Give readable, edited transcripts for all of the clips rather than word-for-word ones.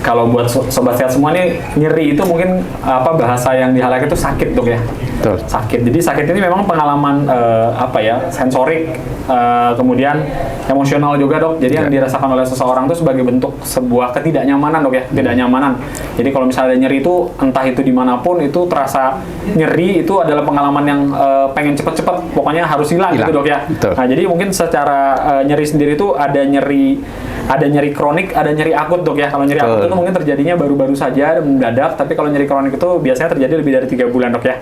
Kalau buat sobat sehat semua nih, nyeri itu mungkin bahasa yang dihalayak itu sakit, Dok, ya. Betul. Sakit. Jadi sakit ini memang pengalaman sensorik, kemudian emosional juga, Dok. Jadi yang dirasakan oleh seseorang itu sebagai bentuk sebuah ketidaknyamanan, Dok, ya. Ketidaknyamanan. Jadi kalau misalnya ada nyeri itu, entah itu dimanapun, itu terasa nyeri itu adalah pengalaman yang pengen cepet-cepet, pokoknya harus hilang gitu, Dok, ya. Betul. Nah, jadi mungkin secara nyeri sendiri itu ada nyeri kronik, ada nyeri akut, Dok, ya. Kalau nyeri akut itu mungkin terjadinya baru-baru saja dan mendadak, tapi kalau nyeri kronik itu biasanya terjadi lebih dari 3 bulan, Dok, ya.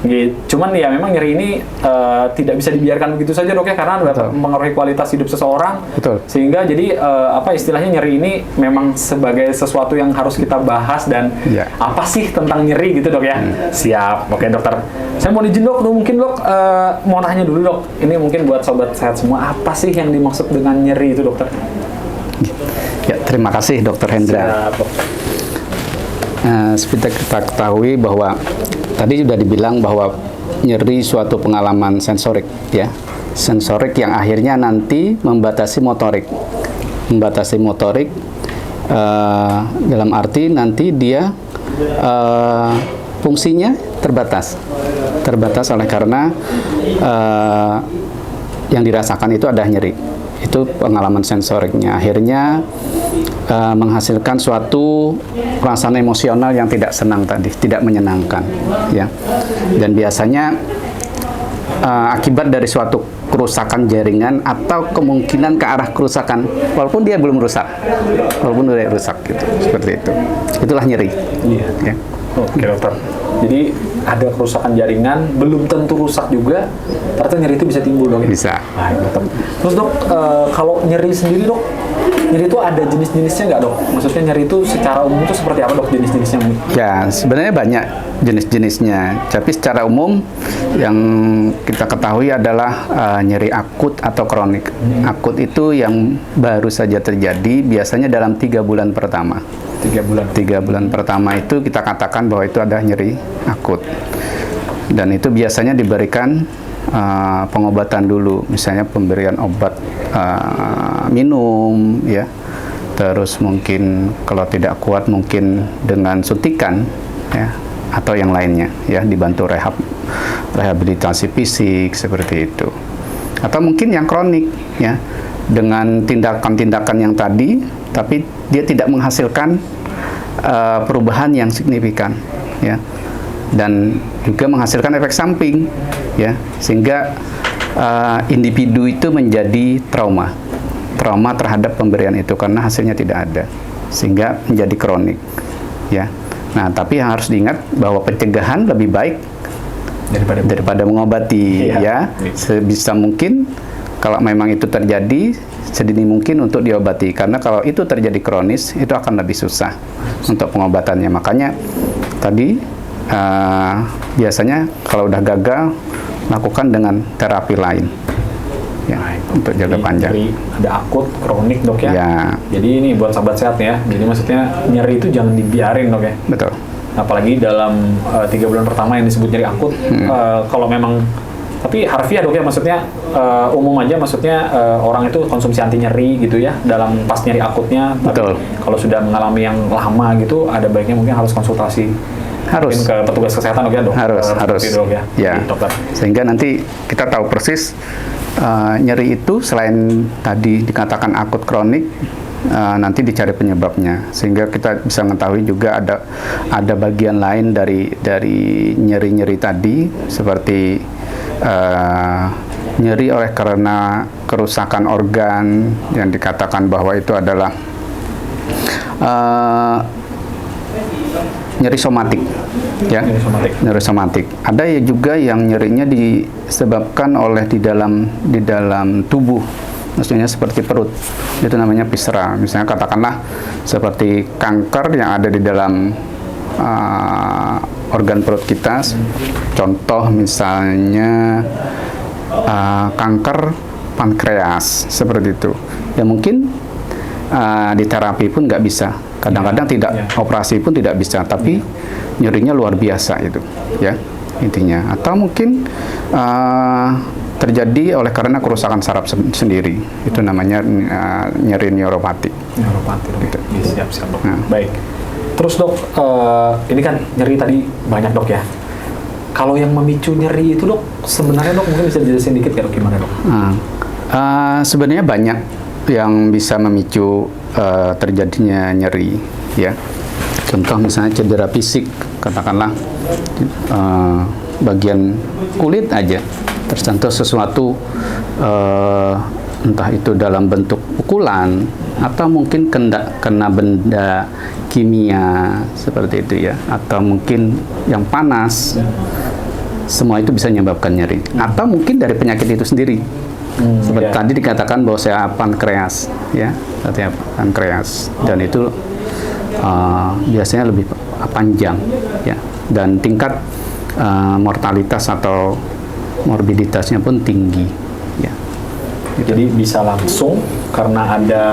Gitu. Cuman ya memang nyeri ini tidak bisa dibiarkan begitu saja, Dok, ya, karena dapat mempengaruhi kualitas hidup seseorang. Sehingga jadi istilahnya nyeri ini memang sebagai sesuatu yang harus kita bahas dan apa sih tentang nyeri gitu, Dok, ya. Siap. Oke, dokter. Saya mau izin, Dok, mungkin Dok mau tanya dulu, Dok. Ini mungkin buat sobat sehat semua, apa sih yang dimaksud dengan nyeri itu, dokter? Ya, terima kasih Dr. Hendra. Seperti kita ketahui bahwa tadi sudah dibilang bahwa nyeri suatu pengalaman sensorik, ya, sensorik yang akhirnya nanti membatasi motorik, dalam arti nanti dia fungsinya terbatas oleh karena yang dirasakan itu ada nyeri. Itu pengalaman sensoriknya akhirnya menghasilkan suatu perasaan emosional yang tidak senang tadi, tidak menyenangkan, ya. Dan biasanya akibat dari suatu kerusakan jaringan atau kemungkinan ke arah kerusakan, walaupun dia belum rusak, gitu, seperti itu. Itulah nyeri. Ya. Oke, dokter. Jadi ada kerusakan jaringan, belum tentu rusak juga, ternyata nyeri itu bisa timbul, Dok. Bisa. Nah, dokter. Terus, Dok, kalau nyeri sendiri, Dok, nyeri itu ada jenis-jenisnya nggak, Dok? Maksudnya nyeri itu secara umum itu seperti apa, Dok, jenis-jenisnya? Ya, sebenarnya banyak jenis-jenisnya. Tapi secara umum yang kita ketahui adalah nyeri akut atau kronik. Akut itu yang baru saja terjadi, biasanya dalam 3 bulan pertama. 3 bulan pertama itu kita katakan bahwa itu ada nyeri akut. Dan itu biasanya diberikan pengobatan dulu, misalnya pemberian obat minum, ya. Terus mungkin kalau tidak kuat mungkin dengan suntikan, ya, atau yang lainnya, ya, dibantu rehabilitasi fisik seperti itu. Atau mungkin yang kronik, ya, dengan tindakan-tindakan yang tadi, tapi dia tidak menghasilkan perubahan yang signifikan, ya, dan juga menghasilkan efek samping, ya, sehingga individu itu menjadi trauma terhadap pemberian itu karena hasilnya tidak ada, sehingga menjadi kronik, ya. Nah, tapi yang harus diingat bahwa pencegahan lebih baik daripada mengobati, ya. Sebisa mungkin kalau memang itu terjadi, sedini mungkin untuk diobati, karena kalau itu terjadi kronis itu akan lebih susah untuk pengobatannya. Makanya tadi biasanya kalau udah gagal lakukan dengan terapi lain, ya, untuk jangka panjang. Ada akut, kronik, Dok, ya. Jadi ini buat sahabat sehat, ya. Jadi maksudnya nyeri itu jangan dibiarin, Dok, ya. Betul. Apalagi dalam 3 bulan pertama yang disebut nyeri akut, kalau memang, tapi harfiah, Dok, ya, maksudnya umum aja, maksudnya orang itu konsumsi anti nyeri gitu, ya, dalam pas nyeri akutnya. Tapi kalau sudah mengalami yang lama gitu, ada baiknya mungkin harus konsultasi. Mungkin ke petugas kesehatan, Dok, ya, Dok. Harus. Dok, ya. Ya. Dokter. Sehingga nanti kita tahu persis nyeri itu selain tadi dikatakan akut kronik, nanti dicari penyebabnya, sehingga kita bisa mengetahui juga ada bagian lain dari nyeri-nyeri tadi, seperti nyeri oleh karena kerusakan organ yang dikatakan bahwa itu adalah nyeri somatik, ya. Nyeri somatik. Ada ya juga yang nyerinya disebabkan oleh di dalam tubuh, maksudnya seperti perut, itu namanya visceral. Misalnya katakanlah seperti kanker yang ada di dalam organ perut kita, contoh misalnya kanker pankreas, seperti itu. Ya mungkin di terapi pun nggak bisa, kadang-kadang operasi pun tidak bisa, tapi nyerinya luar biasa itu, ya, intinya. Atau mungkin terjadi oleh karena kerusakan saraf sendiri, itu namanya nyeri neuropatik. Neuropati dok. Gitu. Siap dok. Nah. Baik. Terus dok, ini kan nyeri tadi banyak dok ya. Kalau yang memicu nyeri itu dok, sebenarnya dok mungkin bisa dijelasin dikit ya dok, gimana dok? Sebenarnya banyak yang bisa memicu terjadinya nyeri, ya. Contoh misalnya cedera fisik, katakanlah bagian kulit aja tersentuh sesuatu, entah itu dalam bentuk pukulan atau mungkin kena benda kimia seperti itu ya, atau mungkin yang panas, semua itu bisa menyebabkan nyeri. Atau mungkin dari penyakit itu sendiri. Seperti tadi dikatakan bahwa saya pankreas, ya, artinya pankreas, dan itu biasanya lebih panjang, ya, dan tingkat mortalitas atau morbiditasnya pun tinggi, ya. Gitu. Jadi bisa langsung karena ada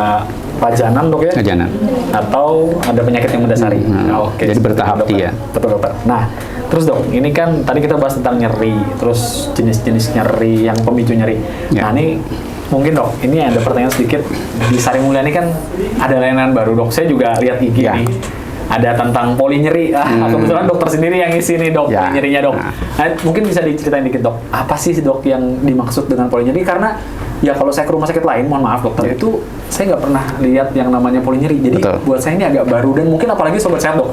pajanan dok ya? Pajanan. Atau ada penyakit yang mendasari. Oke. Jadi bertahap ya. Betul dokter. Nah, terus dok, ini kan tadi kita bahas tentang nyeri, terus jenis-jenis nyeri yang pemicu nyeri. Ya. Nah ini mungkin dok, ini ada pertanyaan sedikit. Di Sari Mulyani kan ada layanan baru dok. Saya juga lihat IG ya. nih. Ada tentang poli nyeri. Kebetulan dokter sendiri yang isi nih dok, ya. poli nyerinya dok. Nah, mungkin bisa diceritain dikit dok, apa sih dok yang dimaksud dengan poli nyeri? Karena ya kalau saya ke rumah sakit lain, mohon maaf dokter, itu saya nggak pernah lihat yang namanya poli nyeri. Jadi buat saya ini agak baru, dan mungkin apalagi sobat sehat dok,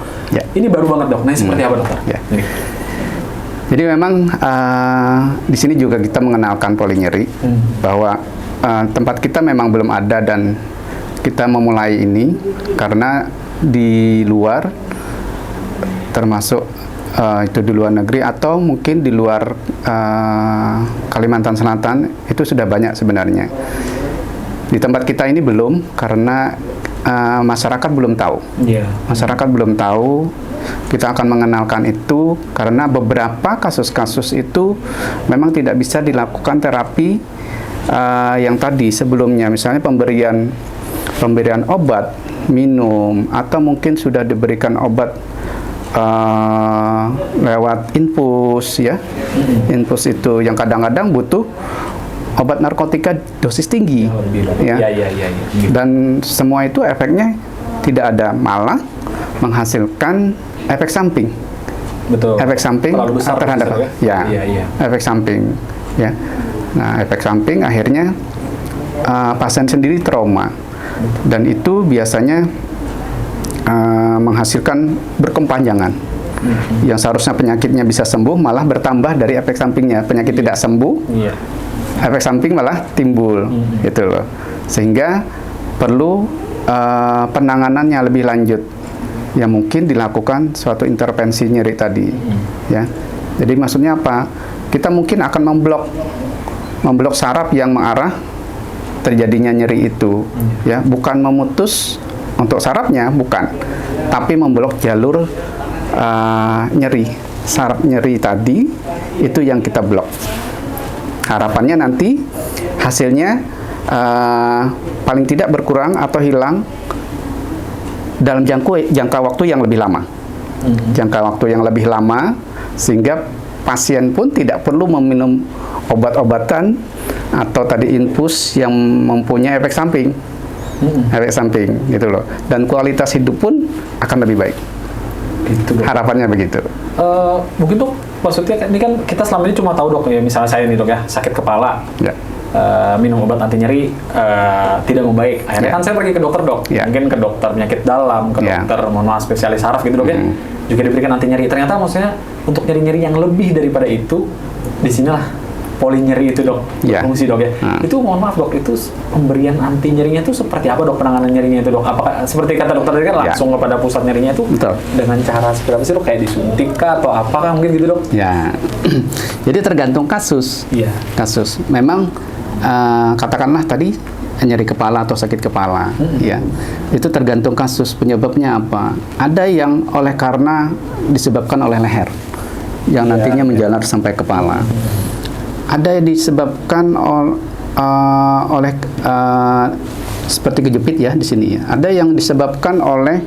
ini baru banget dok. Nah seperti apa dokter? Ya. Jadi memang di sini juga kita mengenalkan poli nyeri, bahwa tempat kita memang belum ada, dan kita memulai ini karena di luar, termasuk itu di luar negeri atau mungkin di luar Kalimantan Selatan, itu sudah banyak sebenarnya. Di tempat kita ini belum, karena masyarakat belum tahu. Masyarakat belum tahu. Kita akan mengenalkan itu karena beberapa kasus-kasus itu memang tidak bisa dilakukan terapi yang tadi sebelumnya, misalnya pemberian obat minum, atau mungkin sudah diberikan obat lewat infus, ya. Infus itu yang kadang-kadang butuh obat narkotika dosis tinggi, ya. Dan semua itu efeknya tidak ada, malah menghasilkan efek samping. Betul. Efek samping terhadap efek samping, ya. Nah, efek samping akhirnya pasien sendiri trauma, dan itu biasanya menghasilkan berkepanjangan. Yang seharusnya penyakitnya bisa sembuh malah bertambah dari efek sampingnya. Penyakit tidak sembuh, efek samping malah timbul, gitu loh. Sehingga perlu penanganan yang lebih lanjut, yang mungkin dilakukan suatu intervensi nyeri tadi, ya. Jadi maksudnya apa? Kita mungkin akan memblok saraf yang mengarah terjadinya nyeri itu, ya, bukan memutus untuk sarafnya, bukan, tapi memblok jalur nyeri, saraf nyeri tadi itu yang kita blok. Harapannya nanti hasilnya paling tidak berkurang atau hilang dalam jangka waktu yang lebih lama. Jangka waktu yang lebih lama, sehingga pasien pun tidak perlu meminum obat-obatan atau tadi infus yang mempunyai efek samping. Efek samping, gitu loh. Dan kualitas hidup pun akan lebih baik. Gitu, harapannya begitu. Mungkin dok, maksudnya ini kan kita selama ini cuma tahu dok, ya misalnya saya nih dok ya, sakit kepala, minum obat anti nyeri tidak membaik. Akhirnya kan saya pergi ke dokter dok, mungkin ke dokter penyakit dalam, ke dokter mohon maaf spesialis saraf gitu dok ya, juga diberikan anti nyeri. Ternyata maksudnya untuk nyeri-nyeri yang lebih daripada itu, disinilah poli nyeri itu dok, fungsi dok ya. Itu mohon maaf dok, itu pemberian anti nyerinya itu seperti apa dok, penanganan nyerinya itu dok? Apakah seperti kata dokter tadi kan langsung kepada pusat nyerinya itu dengan cara seperti apa sih dok? Kayak disuntik kah atau apakah mungkin gitu dok? Ya, jadi tergantung kasus. Kasus. Memang katakanlah tadi nyeri kepala atau sakit kepala, ya, itu tergantung kasus penyebabnya apa. Ada yang karena disebabkan oleh leher, yang nantinya menjalar sampai kepala. Ada yang disebabkan oleh seperti kejepit ya di sini ya. Ada yang disebabkan oleh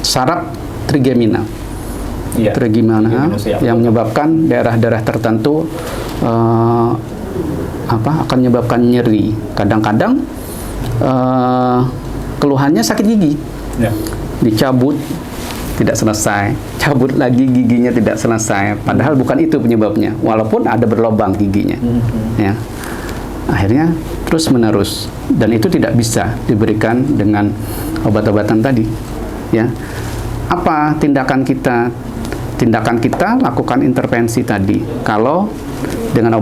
saraf trigemina. Trigemina yang menyebabkan daerah-daerah tertentu akan menyebabkan nyeri. Kadang-kadang keluhannya sakit gigi, dicabut tidak selesai, cabut lagi giginya tidak selesai, padahal bukan itu penyebabnya, walaupun ada berlobang giginya, ya. Akhirnya terus menerus, dan itu tidak bisa diberikan dengan obat-obatan tadi, ya. Apa tindakan kita? Tindakan kita lakukan intervensi tadi. Kalau dengan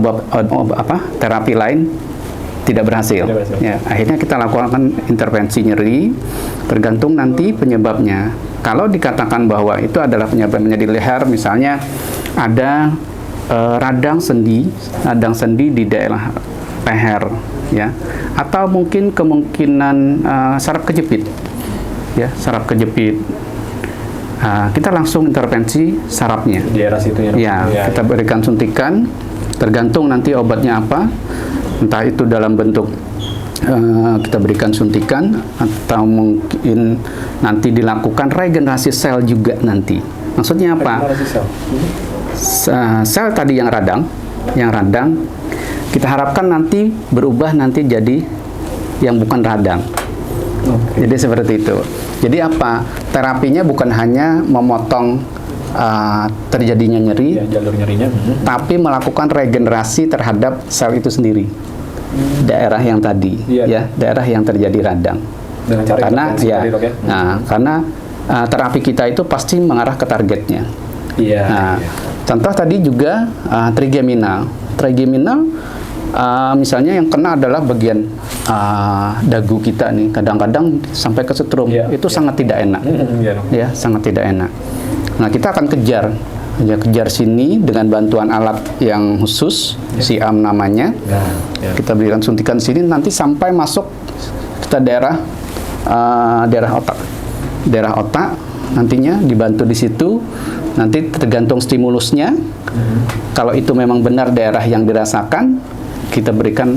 terapi lain tidak berhasil, ya, akhirnya kita lakukan intervensi nyeri, tergantung nanti penyebabnya. Kalau dikatakan bahwa itu adalah penyebabnya di leher, misalnya ada radang sendi di daerah leher, ya, atau mungkin kemungkinan saraf kejepit, ya, saraf kejepit. Kita langsung intervensi sarafnya. Di daerah situ ya. Kita berikan suntikan, tergantung nanti obatnya apa. Entah itu dalam bentuk kita berikan suntikan, atau mungkin nanti dilakukan regenerasi sel juga nanti. Maksudnya apa? Sel tadi yang radang, kita harapkan nanti berubah nanti jadi yang bukan radang. Jadi seperti itu. Jadi apa? Terapinya bukan hanya memotong terjadinya nyeri, jalur nyerinya, tapi melakukan regenerasi terhadap sel itu sendiri. Daerah yang tadi, ya, daerah yang terjadi radang. Dengan cara karena karena terapi kita itu pasti mengarah ke targetnya. Contoh tadi juga trigeminal. Misalnya yang kena adalah bagian dagu kita nih, kadang-kadang sampai ke setrum, itu sangat tidak enak, ya, sangat tidak enak. Nah, kita akan kejar sini dengan bantuan alat yang khusus, siam namanya. Kita berikan suntikan sini, nanti sampai masuk kita daerah otak, nantinya dibantu di situ. Nanti tergantung stimulusnya. Kalau itu memang benar daerah yang dirasakan, kita berikan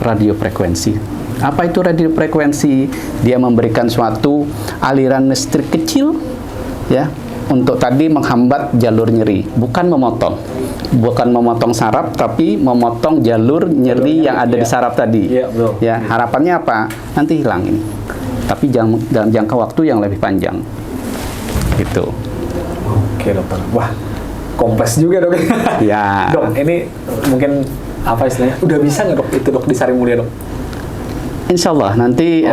radiofrekuensi. Apa itu radiofrekuensi? Dia memberikan suatu aliran listrik kecil, ya, untuk tadi menghambat jalur nyeri, bukan memotong saraf, tapi memotong jalur nyeri yang ada di saraf tadi. Ya, harapannya apa? Nanti hilang ini, tapi dalam jangka waktu yang lebih panjang. Gitu. Oke, dokter. Wah, kompleks juga, dok. Ya. Dok, ini mungkin apa istilahnya? Udah bisa nggak, dok, itu, dok, di Sarimulia, dok? Insya Allah nanti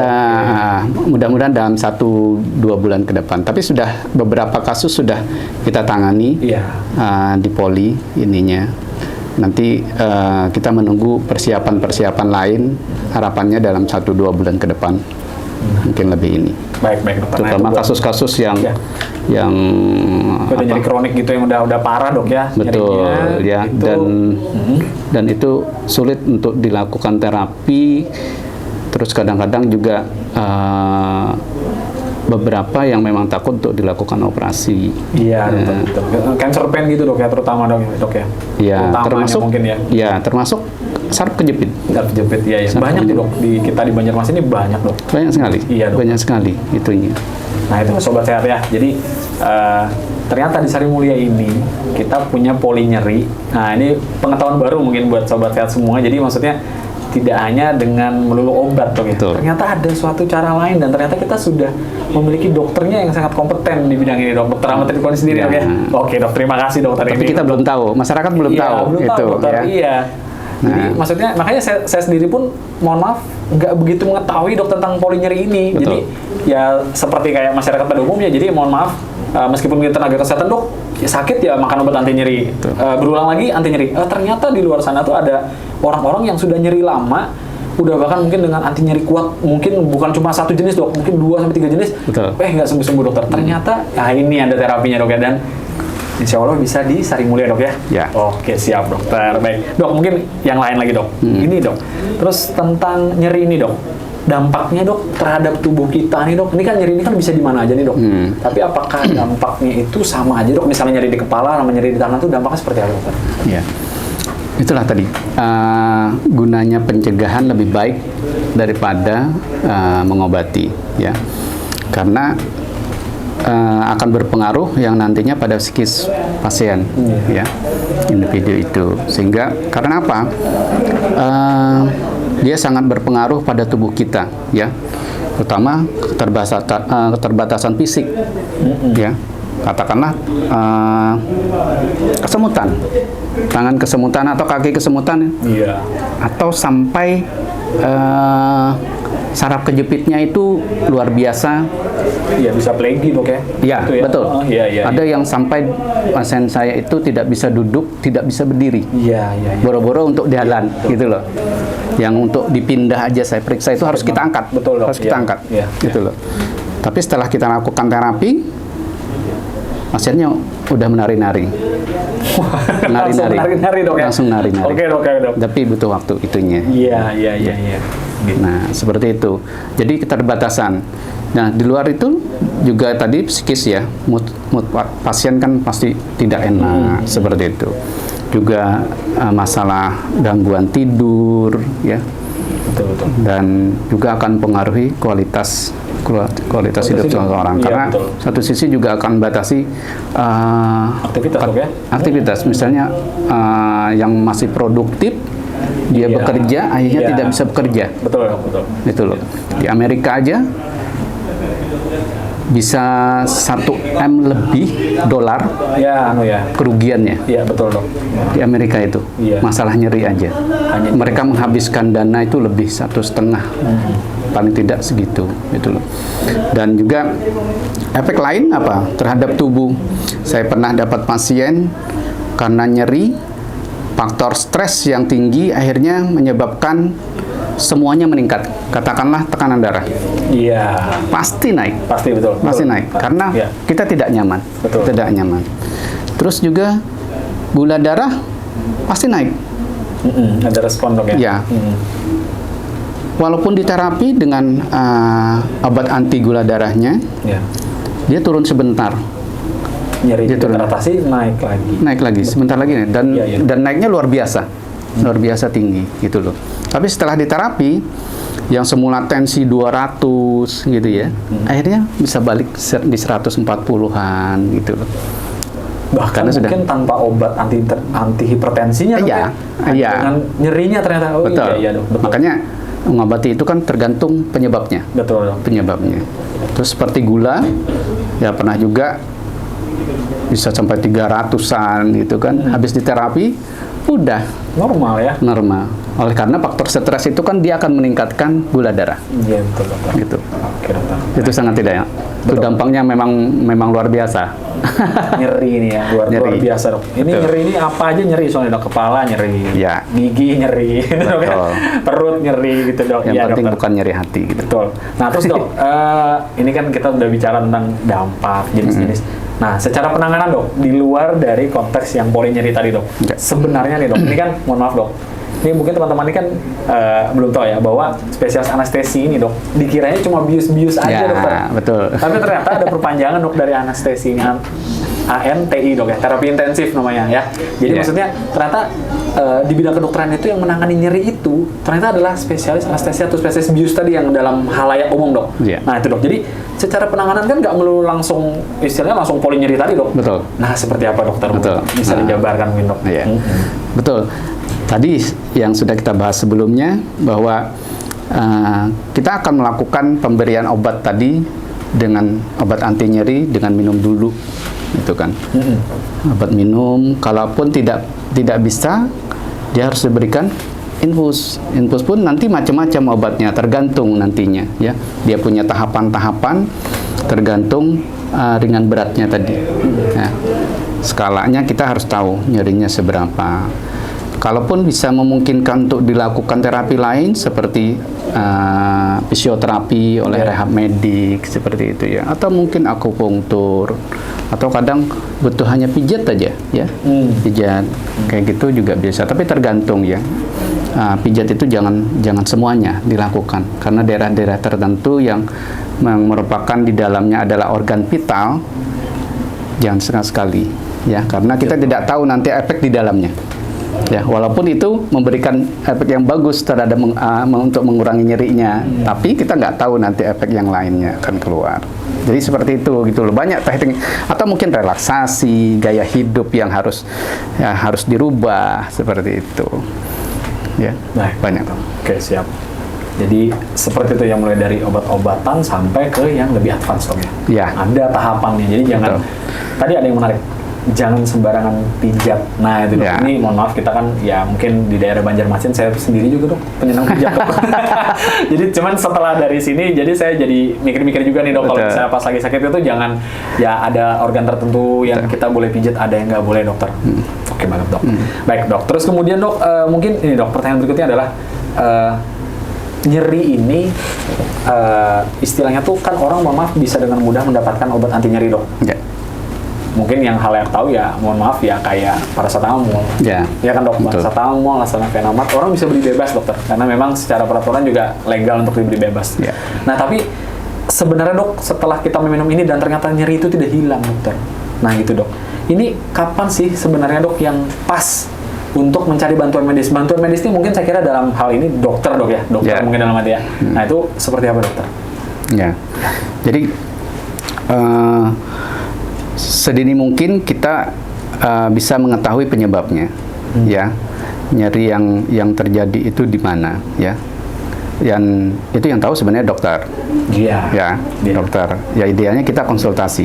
mudah-mudahan dalam 1-2 bulan ke depan. Tapi sudah beberapa kasus sudah kita tangani di poli ininya. Nanti kita menunggu persiapan lain, harapannya dalam 1-2 bulan ke depan. Mungkin lebih ini. Baik, dokter. Terutama kasus-kasus yang udah nyeri kronik gitu, yang udah parah, dok, ya. Betul, ya. Itu, dan itu sulit untuk dilakukan terapi. Terus kadang-kadang juga beberapa yang memang takut untuk dilakukan operasi. Iya, betul. Cancer pain gitu, dok, ya, terutama, dok, ya. Iya, termasuk mungkin, ya. Iya, termasuk saraf kejepit. Saraf kejepit, ya. Banyak tuh, dok, kita di Banjarmasin ini banyak, dok. Banyak sekali. Iya, dok. Banyak sekali itunya. Nah, itu sobat sehat, ya. Jadi ternyata di Sarimulia ini kita punya poli nyeri. Nah, ini pengetahuan baru mungkin buat sobat sehat semua. Jadi maksudnya tidak hanya dengan melulu obat, dok, ya. Ternyata ada suatu cara lain, dan ternyata kita sudah memiliki dokternya yang sangat kompeten di bidang ini, dok. Dokter Ahmad Ridwan sendiri, dok, ya. Oke, dok, terima kasih, dokter. Tapi kita belum tahu, masyarakat belum tahu itu, dokter, ya. Iya. Jadi maksudnya makanya saya sendiri pun mohon maaf nggak begitu mengetahui, dok, tentang poli nyeri ini. Betul. Jadi ya seperti kayak masyarakat pada umumnya. Jadi mohon maaf, meskipun kita tenaga kesehatan, dok, ya sakit ya makan obat anti nyeri, berulang lagi anti nyeri. Ternyata di luar sana tuh ada orang-orang yang sudah nyeri lama, udah bahkan mungkin dengan anti nyeri kuat, mungkin bukan cuma satu jenis, dok, mungkin 2-3 jenis. Betul. Nggak sembuh-sembuh, dokter. Ternyata ini ada terapinya, dok, ya, dan insya Allah bisa di Sarimulia, dok, ya? Ya. Oke, siap, dokter. Baik, dok, mungkin yang lain lagi, dok. Ini, dok. Terus tentang nyeri ini, dok. Dampaknya, dok, terhadap tubuh kita nih, dok. Ini kan nyeri ini kan bisa di mana aja nih, dok. Tapi apakah dampaknya itu sama aja, dok? Misalnya nyeri di kepala sama nyeri di tangan itu dampaknya seperti apa, dokter? Ya. Itulah tadi gunanya pencegahan lebih baik daripada mengobati, ya. Karena akan berpengaruh yang nantinya pada psikis pasien, ya, individu itu. Sehingga karena apa? dia sangat berpengaruh pada tubuh kita, ya, terutama keterbatasan fisik, ya. Katakanlah kesemutan, tangan kesemutan atau kaki kesemutan, atau sampai saraf kejepitnya itu luar biasa. Iya, bisa plegi dok ya? Iya, gitu ya? betul. Oh, iya. Ada yang sampai pasien saya itu tidak bisa duduk, tidak bisa berdiri. Iya. Boro-boro untuk jalan, gitu loh. Yang untuk dipindah aja saya periksa itu harus kita angkat. Betul dok. Harus kita angkat, gitu loh. Tapi setelah kita lakukan terapi, pasiennya udah menari-nari. Langsung nari-nari dok ya? Langsung nari-nari. Oke dok. Tapi butuh waktu itunya. Iya. Gitu. Nah, seperti itu. Jadi keterbatasan. Nah, di luar itu juga tadi psikis ya, mood pasien kan pasti tidak enak, seperti itu. Juga masalah gangguan tidur, ya. Betul. Dan juga akan mempengaruhi kualitas hidup seseorang. Karena satu sisi juga akan membatasi aktivitas, dok ya? Aktivitas, misalnya yang masih produktif, dia bekerja, akhirnya tidak bisa bekerja. Betul. Itu loh. Di Amerika aja bisa 1 M lebih dolar kerugiannya. Iya, betul dok. Di Amerika itu masalah nyeri aja. Mereka menghabiskan dana itu lebih 1,5, paling tidak segitu, gitu loh. Dan juga efek lain apa terhadap tubuh. Saya pernah dapat pasien karena nyeri, faktor stres yang tinggi akhirnya menyebabkan semuanya meningkat. Katakanlah tekanan darah. Iya. Pasti naik. Pasti betul. Pasti naik karena kita tidak nyaman. Betul. Tidak nyaman. Terus juga gula darah pasti naik. Ada respon dok ya? Ya. Walaupun diterapi dengan obat anti gula darahnya, dia turun sebentar. Nyeri teratasi, naik lagi sebentar lagi nih. Dan naiknya luar biasa tinggi, gitu loh. Tapi setelah diterapi, yang semula tensi 200 gitu ya, akhirnya bisa balik di 140-an gitu loh. Bahkan mungkin tanpa obat anti hipertensinya iya. Dengan nyerinya ternyata. Betul. Iya, betul. Makanya mengobati itu kan tergantung penyebabnya. Betul. Penyebabnya. Terus seperti gula, ya pernah juga bisa sampai 300-an gitu kan. Habis diterapi udah normal ya. Normal. Oleh karena faktor stres itu kan dia akan meningkatkan gula darah. Iya, betul. Gitu. Oke, dokter. Itu sangat tidak ya. Itu dampaknya memang luar biasa. Nyeri ini ya, luar biasa dok. Ini betul. Nyeri ini apa aja nyeri, soalnya dok, kepala nyeri, gigi nyeri, dok, ya? Perut nyeri gitu dok. Yang penting bukan nyeri hati gitu. Betul. Nah terus dok, ini kan kita udah bicara tentang dampak jenis-jenis. Nah secara penanganan dok, di luar dari konteks yang polinyeri tadi dok, sebenarnya nih dok, ini kan mohon maaf dok, ini mungkin teman-teman ini kan belum tahu ya bahwa spesialis anestesi ini dok dikiranya cuma bius-bius aja dokter. Betul. Tapi ternyata ada perpanjangan dok dari anestesi ini, ANTI dok ya, terapi intensif namanya ya. Jadi maksudnya ternyata di bidang kedokteran itu yang menangani nyeri itu ternyata adalah spesialis anestesi atau spesialis bius tadi yang dalam halayak umum dok. Nah itu dok. Jadi secara penanganan kan nggak melulu langsung istilahnya langsung polinyeri tadi dok. Betul. Nah seperti apa dokter? Betul. Bisa dijabarkan mungkin dok? Betul. Tadi yang sudah kita bahas sebelumnya bahwa kita akan melakukan pemberian obat tadi dengan obat anti nyeri dengan minum dulu, itu kan. Obat minum, kalaupun tidak bisa, dia harus diberikan infus. Infus pun nanti macam-macam obatnya, tergantung nantinya ya. Dia punya tahapan-tahapan tergantung ringan beratnya tadi. Ya. Skalanya kita harus tahu nyerinya seberapa. Kalaupun bisa memungkinkan untuk dilakukan terapi lain seperti fisioterapi oleh rehab medik seperti itu ya, atau mungkin akupunktur, atau kadang butuh hanya pijat aja ya, pijat kayak gitu juga biasa. Tapi tergantung ya, pijat itu jangan semuanya dilakukan karena daerah-daerah tertentu yang merupakan di dalamnya adalah organ vital, jangan sekali ya, karena kita tidak tahu nanti efek di dalamnya. Ya, walaupun itu memberikan efek yang bagus terhadap untuk mengurangi nyerinya, tapi kita nggak tahu nanti efek yang lainnya akan keluar. Jadi seperti itu gitu loh. Banyak teknik, atau mungkin relaksasi, gaya hidup yang harus dirubah seperti itu. ya. Baik. Banyak. Oke, siap. Jadi seperti itu yang mulai dari obat-obatan sampai ke yang lebih advance dok ya. Ya. Ada tahapannya. Jadi jangan. Betul. Tadi ada yang menarik. Jangan sembarangan pijat. Nah itu dok. Ya. Ini mohon maaf kita kan ya mungkin di daerah Banjarmasin saya sendiri juga dok penyenang pijat dok. Jadi cuman setelah dari sini jadi saya jadi mikir-mikir juga nih dok. Kalau Betul. misalnya pas lagi sakit itu jangan ya ada organ tertentu yang kita boleh pijat, ada yang nggak boleh dokter. Oke banget dok. Baik dok. Terus kemudian dok mungkin ini dok pertanyaan berikutnya adalah nyeri ini istilahnya tuh kan orang mohon maaf bisa dengan mudah mendapatkan obat anti nyeri dok. Ya. Mungkin yang hal yang tahu ya mohon maaf ya kayak paracetamol. Ya. Ya kan dok, Betul. paracetamol, asalafenamat orang bisa beli bebas dokter karena memang secara peraturan juga legal untuk dibeli bebas. Ya. Nah tapi sebenarnya dok setelah kita meminum ini dan ternyata nyeri itu tidak hilang dokter. Nah gitu dok. Ini kapan sih sebenarnya dok yang pas untuk mencari bantuan medis? Bantuan medis ini mungkin saya kira dalam hal ini dokter dok ya, dokter Ya. mungkin dalam arti ya. Nah itu seperti apa dokter? Ya, jadi sedini mungkin kita bisa mengetahui penyebabnya, ya. Nyeri yang terjadi itu di mana, ya. Yang itu yang tahu sebenarnya dokter, Iya. ya, Iya. dokter. Ya idealnya kita konsultasi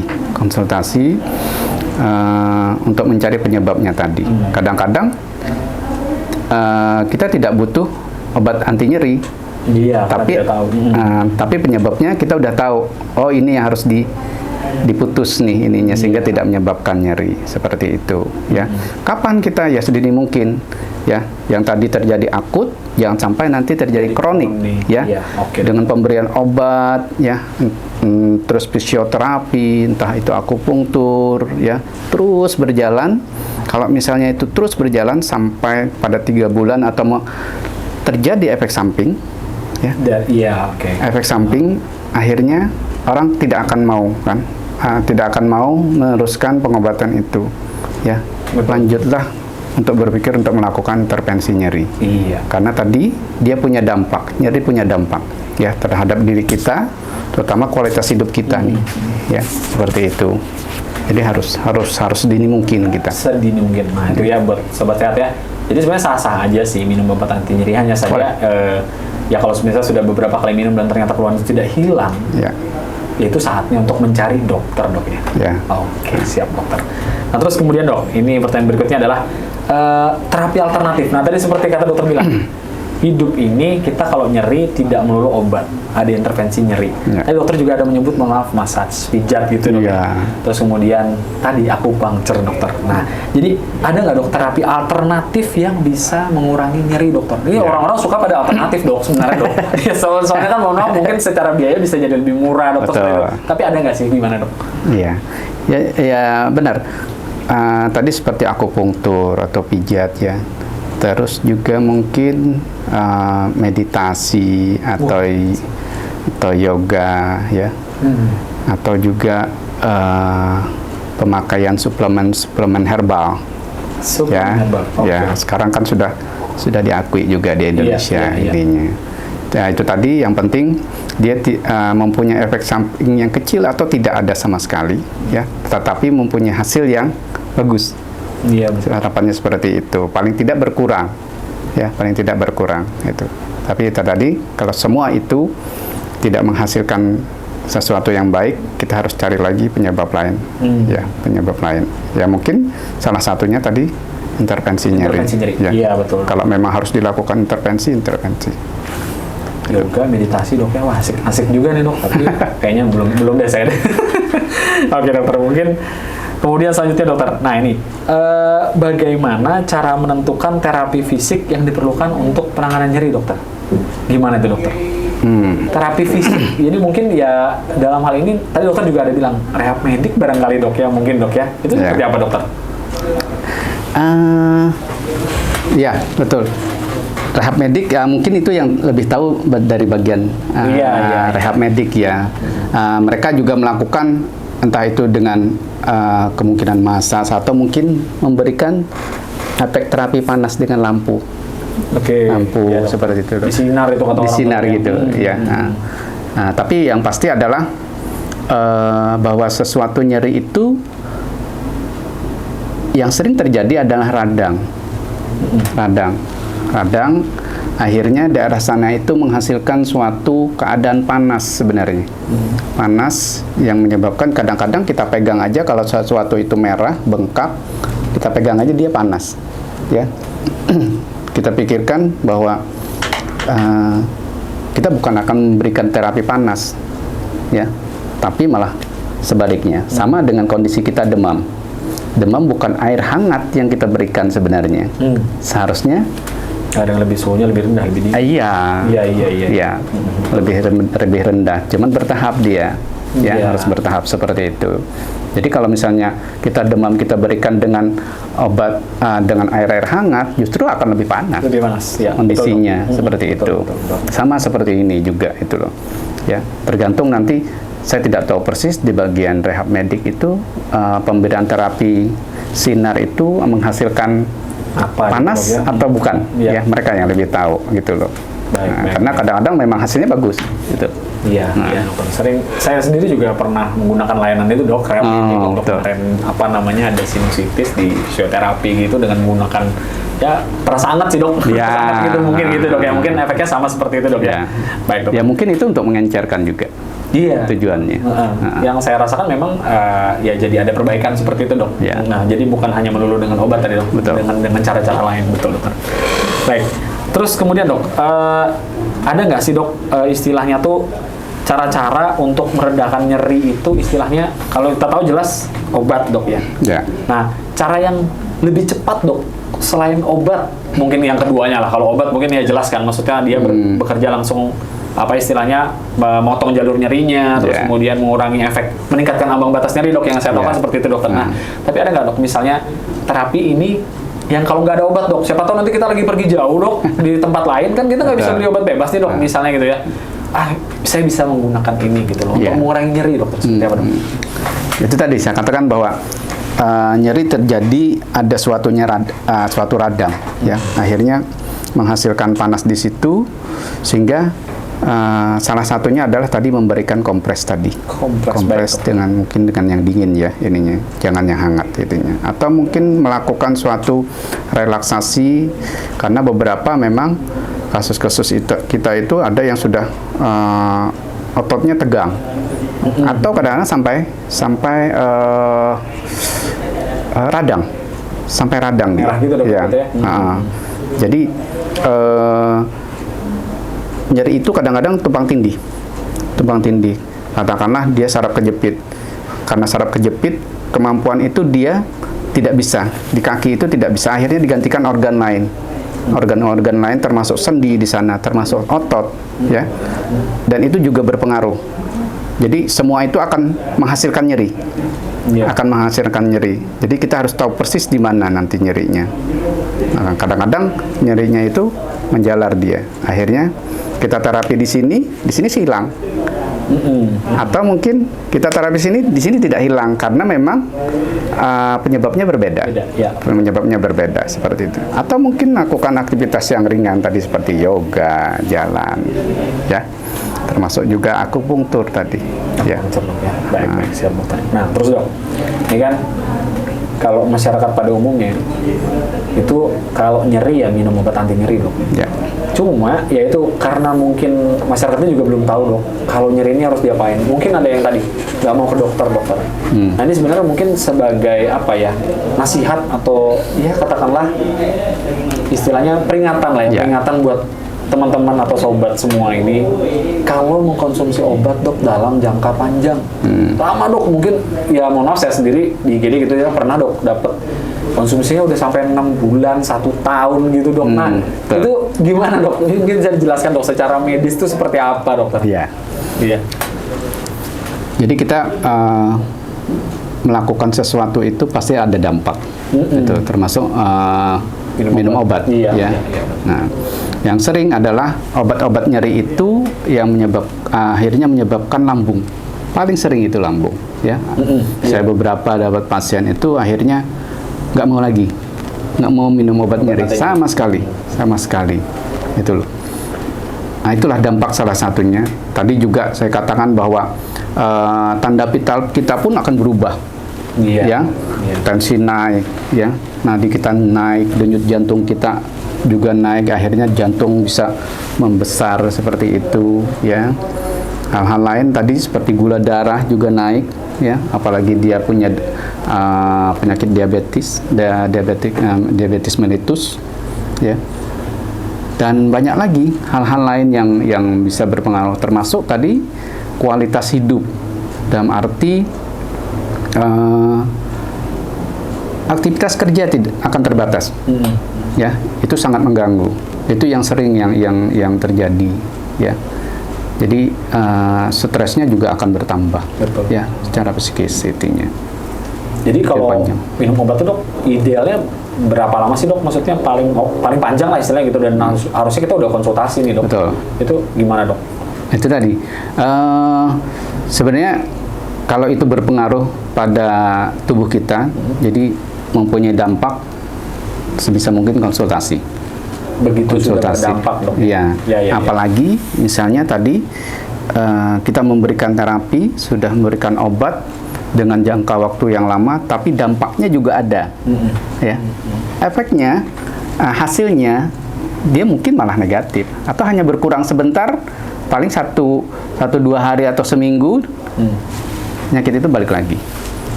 untuk mencari penyebabnya tadi. Kadang-kadang kita tidak butuh obat anti nyeri. Iya. Tapi karena tidak tahu. tapi penyebabnya kita udah tahu. Oh ini yang harus diputus nih ininya sehingga tidak menyebabkan nyeri seperti itu ya. Kapan kita ya sedini mungkin ya yang tadi terjadi akut jangan sampai nanti terjadi kronik ya. Iya, oke. Dengan pemberian obat ya terus fisioterapi entah itu akupunktur ya terus berjalan. Kalau misalnya itu terus berjalan sampai pada 3 bulan atau terjadi efek samping ya. Iya, oke. Efek samping akhirnya orang tidak akan mau kan, tidak akan mau meneruskan pengobatan itu, ya. Betul. Lanjutlah untuk berpikir untuk melakukan intervensi nyeri, Iya. karena tadi dia punya dampak, nyeri punya dampak, ya terhadap diri kita, terutama kualitas hidup kita nih, ya seperti itu. Jadi harus dini mungkin kita. Sedini mungkin. Nah itu ya buat sobat sehat ya. Jadi sebenarnya sah-sah aja sih minum obat anti nyeri, hanya saja ya kalau misalnya sudah beberapa kali minum dan ternyata keluhan itu tidak hilang, Ya. itu saatnya untuk mencari dokter dok ya. Ya. Oke siap dokter. Nah terus kemudian dok, ini pertanyaan berikutnya adalah terapi alternatif. Nah tadi seperti kata dokter bilang, hidup ini kita kalau nyeri tidak melulu obat, ada intervensi nyeri. Ya. Tadi dokter juga ada menyebut maaf massage, pijat gitu dok. Ya. Terus kemudian tadi akupunktur dokter. Nah jadi ada nggak dok terapi alternatif yang bisa mengurangi nyeri dokter? Ini orang-orang suka pada alternatif dok sebenarnya dok. Ya soalnya kan mohon maaf mungkin secara biaya bisa jadi lebih murah dokter. Betul. Tapi ada nggak sih gimana dok? Iya, ya benar. Tadi seperti akupunktur atau pijat ya. Terus juga mungkin meditasi atau yoga ya, atau juga pemakaian suplemen herbal. Suplemen herbal. Oke. Ya sekarang kan sudah diakui juga di Indonesia iya. intinya. Ya, itu tadi yang penting dia mempunyai efek samping yang kecil atau tidak ada sama sekali ya, tetapi mempunyai hasil yang bagus. Iya betul. Harapannya seperti itu, paling tidak berkurang ya, paling tidak berkurang itu. Tapi tadi kalau semua itu tidak menghasilkan sesuatu yang baik, kita harus cari lagi penyebab lain ya, penyebab lain ya, mungkin salah satunya tadi intervensi nyeri ya. Iya betul. Kalau memang harus dilakukan intervensi Yoga, meditasi dok ya, wah asik juga nih dok, tapi kayaknya belum deh saya. Oke dokter, mungkin kemudian selanjutnya dokter, nah ini bagaimana cara menentukan terapi fisik yang diperlukan untuk penanganan nyeri dokter? Gimana itu dokter? Terapi fisik, jadi mungkin ya dalam hal ini tadi dokter juga ada bilang rehab medik barangkali dok ya, mungkin dok ya, itu seperti apa dokter? Ya betul. Rehab medik ya mungkin itu yang lebih tahu dari bagian rehab medik ya. Mereka juga melakukan entah itu dengan kemungkinan massage atau mungkin memberikan efek terapi panas dengan lampu. Oke. Lampu ya, seperti itu. Disinar itu kata orang. Disinar gitu ya. Nah, tapi yang pasti adalah bahwa sesuatu nyeri itu yang sering terjadi adalah radang. akhirnya daerah sana itu menghasilkan suatu keadaan panas sebenarnya. Panas yang menyebabkan kadang-kadang kita pegang aja kalau sesuatu itu merah, bengkak, kita pegang aja dia panas. Ya. Kita pikirkan bahwa kita bukan akan memberikan terapi panas, ya, tapi malah sebaliknya. Sama dengan kondisi kita demam. Demam bukan air hangat yang kita berikan sebenarnya. Seharusnya ada yang lebih suhunya lebih rendah, lebih dingin. Iya. Lebih rendah. Cuman bertahap dia. Ya, harus bertahap seperti itu. Jadi kalau misalnya kita demam kita berikan dengan obat dengan air hangat, justru akan lebih panas. Lebih panas, ya. Kondisinya seperti itu. Betul. Sama seperti ini juga itu loh. Ya, tergantung nanti saya tidak tahu persis di bagian rehab medik itu pemberian terapi sinar itu menghasilkan apa panas gitu, ya? Atau bukan? Ya, mereka yang lebih tahu gitu loh. Baik. Karena kadang-kadang memang hasilnya bagus gitu. Iya, sering saya sendiri juga pernah menggunakan layanan itu dok, kayak untuk kemarin ada sinusitis di fisioterapi gitu dengan menggunakan ya terasa hangat sih dok, hangat gitu mungkin gitu dok ya, mungkin efeknya sama seperti itu dok ya. Baik dok. Ya mungkin itu untuk mengencerkan juga. Iya. Tujuannya. Yang saya rasakan memang ya jadi ada perbaikan seperti itu dok. Ya. Nah jadi bukan hanya melulu dengan obat tadi dok, dengan cara-cara lain, betul dokter. Baik. Terus kemudian dok, ada nggak sih dok istilahnya tuh cara-cara untuk meredakan nyeri itu istilahnya kalau kita tahu jelas obat dok ya. Nah cara yang lebih cepat dok selain obat mungkin yang keduanya lah, kalau obat mungkin ya jelas kan maksudnya dia bekerja langsung apa istilahnya memotong jalur nyerinya terus kemudian mengurangi efek meningkatkan ambang batas nyeri dok, yang saya tahu kan seperti itu dokter. Nah tapi ada nggak dok misalnya terapi ini yang kalau nggak ada obat dok, siapa tahu nanti kita lagi pergi jauh dok di tempat lain kan kita nggak bisa beli obat bebas nih dok misalnya gitu ya. Saya bisa menggunakan ini gitu loh untuk mengurangi nyeri dok. Seperti apa dok? Itu tadi saya katakan bahwa nyeri terjadi ada suatu radang ya, akhirnya menghasilkan panas di situ sehingga salah satunya adalah tadi memberikan kompres tadi. Kompres dengan mungkin dengan yang dingin ya ininya, jangan yang hangat itunya. Atau mungkin melakukan suatu relaksasi karena beberapa memang kasus-kasus kita itu ada yang sudah ototnya tegang. Atau kadang-kadang sampai radang. Sampai radang merah gitu dok, ya. Jadi nyeri itu kadang-kadang tumpang tindih. Katakanlah dia saraf kejepit. Karena saraf kejepit, kemampuan itu dia tidak bisa. Di kaki itu tidak bisa. Akhirnya digantikan organ lain. Organ-organ lain termasuk sendi di sana, termasuk otot, ya. Dan itu juga berpengaruh. Jadi semua itu akan menghasilkan nyeri. Akan menghasilkan nyeri. Jadi kita harus tahu persis di mana nanti nyerinya. Nah, kadang-kadang nyerinya itu menjalar dia. Akhirnya kita terapi di sini hilang. Atau mungkin kita terapi di sini tidak hilang karena memang penyebabnya berbeda. Penyebabnya berbeda seperti itu. Atau mungkin lakukan aktivitas yang ringan tadi seperti yoga, jalan, ya. Termasuk juga akupunktur tadi. Ya. Baik, siap dokter. Nah, terus dok, ini kan kalau masyarakat pada umumnya itu kalau nyeri ya minum obat anti nyeri dok. Ya. Cuma ya itu karena mungkin masyarakatnya juga belum tahu dok kalau nyeri ini harus diapain. Mungkin ada yang tadi nggak mau ke dokter. Nah ini sebenarnya mungkin sebagai apa ya, nasihat atau ya katakanlah istilahnya peringatan lah ya. Peringatan buat teman-teman atau sobat semua ini kalau mengkonsumsi obat dok dalam jangka panjang lama dok, mungkin ya mohon maaf saya sendiri di IGD gitu ya pernah dok dapat konsumsinya udah sampai 6 bulan 1 tahun gitu dok. Nah itu gimana dok, mungkin bisa dijelaskan dok secara medis itu seperti apa dokter? Iya. Jadi kita melakukan sesuatu itu pasti ada dampak itu termasuk minum obat. Iya. Nah, yang sering adalah obat-obat nyeri itu yang akhirnya menyebabkan lambung. Paling sering itu lambung, ya. Saya beberapa dapat pasien itu akhirnya nggak mau minum obat nyeri sama sekali, itu loh. Nah itulah dampak salah satunya. Tadi juga saya katakan bahwa tanda vital kita pun akan berubah, ya. Tensi naik, ya. Nadi kita naik, denyut jantung kita juga naik, akhirnya jantung bisa membesar seperti itu, ya. Hal-hal lain tadi seperti gula darah juga naik, ya, apalagi dia punya penyakit diabetes mellitus, ya. Dan banyak lagi hal-hal lain yang bisa berpengaruh, termasuk tadi kualitas hidup dalam arti aktivitas kerja tidak akan terbatas, ya, itu sangat mengganggu. Itu yang sering yang terjadi, ya. Jadi stresnya juga akan bertambah, betul, ya, secara psikis itunya. Jadi kalau minum obat itu, dok, idealnya berapa lama sih, dok? Maksudnya paling panjang lah istilahnya gitu, dan harusnya kita udah konsultasi nih, dok. Betul. Itu gimana, dok? Itu tadi sebenarnya kalau itu berpengaruh pada tubuh kita, jadi mempunyai dampak, sebisa mungkin konsultasi. Begitu sudah berdampak, dok. Ya. Apalagi misalnya tadi kita memberikan terapi, sudah memberikan obat dengan jangka waktu yang lama, tapi dampaknya juga ada, ya. Efeknya, hasilnya dia mungkin malah negatif, atau hanya berkurang sebentar, paling 1-2 hari atau seminggu, penyakit itu balik lagi.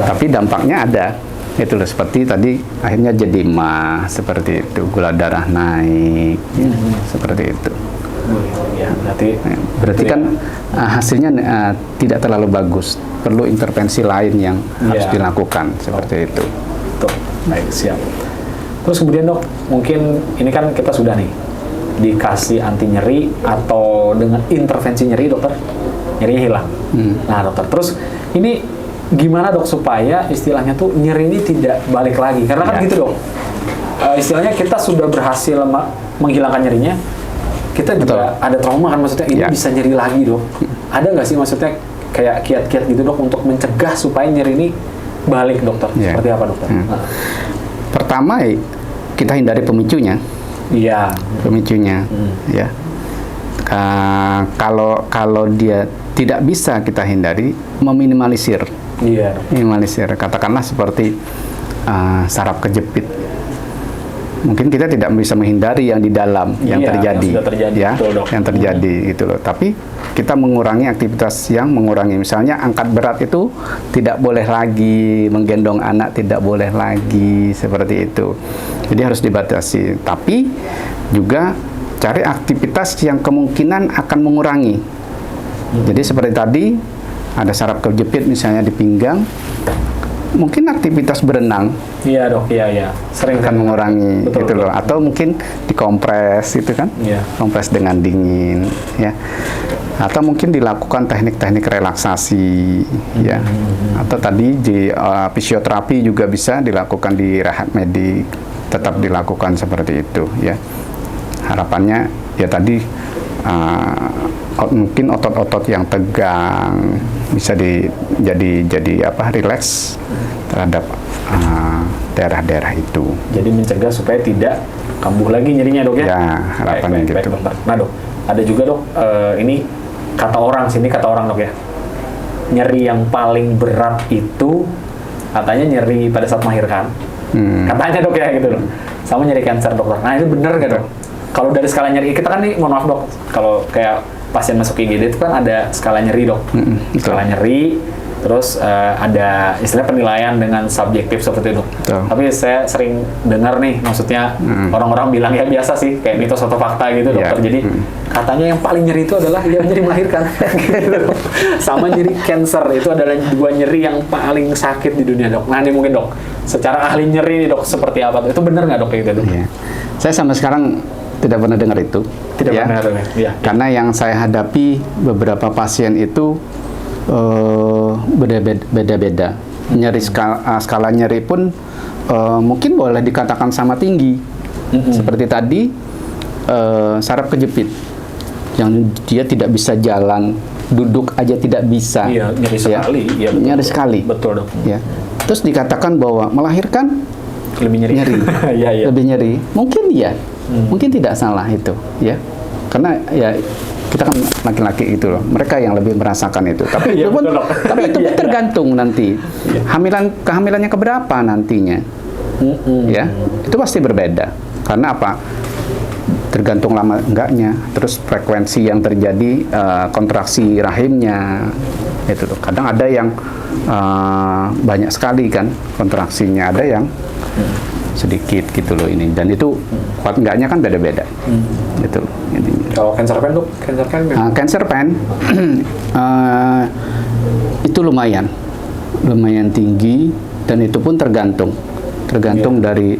Tapi dampaknya ada. Itu loh, seperti tadi akhirnya jadi mah, seperti itu, gula darah naik, seperti itu. Ya, berarti kan hasilnya tidak terlalu bagus, perlu intervensi lain yang harus dilakukan, seperti itu. Tuh, baik, siap. Terus kemudian, dok, mungkin ini kan kita sudah nih dikasih anti nyeri atau dengan intervensi nyeri, dokter, nyerinya hilang. Nah, dokter, terus ini gimana, dok, supaya istilahnya tuh nyeri ini tidak balik lagi? Karena kan gitu, dok, istilahnya kita sudah berhasil menghilangkan nyerinya, kita juga ada trauma kan, maksudnya ini bisa nyeri lagi, dok. Ada nggak sih maksudnya kayak kiat-kiat gitu, dok, untuk mencegah supaya nyeri ini balik, dokter? Seperti apa, dokter? Pertama, kita hindari pemicunya. Iya. Pemicunya, ya. Kalau dia tidak bisa kita hindari, meminimalisir. Iya. Minimalisir, katakanlah seperti saraf kejepit. Mungkin kita tidak bisa menghindari yang di dalam, yang terjadi, ya, betul, dok, yang terjadi gitu loh. Tapi kita mengurangi aktivitas yang mengurangi, misalnya angkat berat itu tidak boleh lagi, menggendong anak tidak boleh lagi, seperti itu. Jadi harus dibatasi. Tapi juga cari aktivitas yang kemungkinan akan mengurangi. Jadi seperti tadi ada saraf kejepit misalnya di pinggang, mungkin aktivitas berenang, iya, dok, iya, sering akan mengurangi, betul, gitu loh. Atau mungkin dikompres, itu kan, kompres dengan dingin, ya. Atau mungkin dilakukan teknik-teknik relaksasi, ya. Atau tadi di fisioterapi juga bisa dilakukan di rehab medik, tetap dilakukan seperti itu, ya. Harapannya ya tadi mungkin otot-otot yang tegang bisa jadi rileks terhadap daerah-daerah itu. Jadi mencegah supaya tidak kambuh lagi nyerinya, dok, ya? Ya, harapannya gitu. Baik, dokter. Nah, dok, ada juga, dok, ini kata orang, dok, ya. Nyeri yang paling berat itu katanya nyeri pada saat melahirkan. Katanya, dok, ya, gitu loh. Sama nyeri kanker, dokter. Nah, itu benar nggak, dok? Kalau dari skala nyeri, kita kan nih, mohon maaf, dok, kalau kayak pasien masuk IGD itu kan ada skala nyeri, dok. Skala nyeri, terus ada istilah penilaian dengan subjektif seperti itu. Tapi saya sering dengar nih, maksudnya orang-orang bilang ya biasa sih, kayak mitos atau fakta gitu, dokter. Jadi katanya yang paling nyeri itu adalah yang nyeri melahirkan. Gitu. Sama nyeri cancer, itu adalah dua nyeri yang paling sakit di dunia, dok. Nah, ini mungkin, dok, secara ahli nyeri nih, dok, seperti apa? Itu benar nggak, dok, kayak gitu, dok? Iya. Saya sampai sekarang tidak pernah dengar itu. Tidak pernah dengar, ya. Karena yang saya hadapi beberapa pasien itu beda-beda. Nyeri skala nyeri pun mungkin boleh dikatakan sama tinggi. Seperti tadi saraf kejepit yang dia tidak bisa jalan, duduk aja tidak bisa. Iya, nyeri sekali. Ya, nyeri sekali. Betul, dok. Ya. Terus dikatakan bahwa melahirkan lebih nyeri. Ya. Lebih nyeri. Mungkin ya. Mungkin tidak salah itu, ya. Karena ya kita kan laki-laki itu loh, mereka yang lebih merasakan itu. Tapi itu pun, tapi itu pun tergantung nanti kehamilannya keberapa nantinya, ya. Itu pasti berbeda. Karena apa? tergantung lama enggaknya, terus frekuensi yang terjadi, kontraksi rahimnya itu tuh. Kadang ada yang banyak sekali kan kontraksinya, ada yang sedikit gitu loh ini, dan itu kuat enggaknya kan beda-beda. Gitu intinya. Kalau cancer pen tuh, Cancer pen itu lumayan tinggi, dan itu pun tergantung dari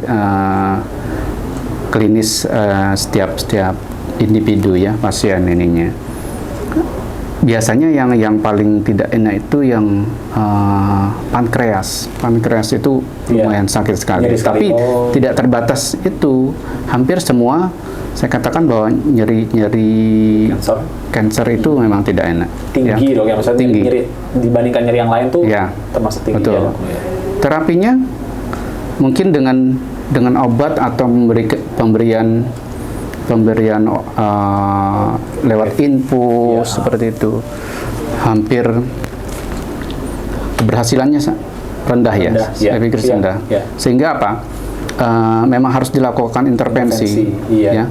klinis setiap individu ya, pasien ininya. Biasanya yang paling tidak enak itu yang pankreas. Pankreas itu lumayan sakit sekali. Tapi tidak terbatas itu. Hampir semua saya katakan bahwa nyeri cancer itu memang tidak enak. Tinggi dong ya, maksudnya tinggi. Nyeri dibandingkan nyeri yang lain tuh termasuk tinggi. Betul. Ya. Terapinya mungkin dengan obat atau pemberian lewat infus seperti itu, hampir keberhasilannya rendah ya. Saya pikir rendah. Sehingga apa? Memang harus dilakukan intervensi. Ya.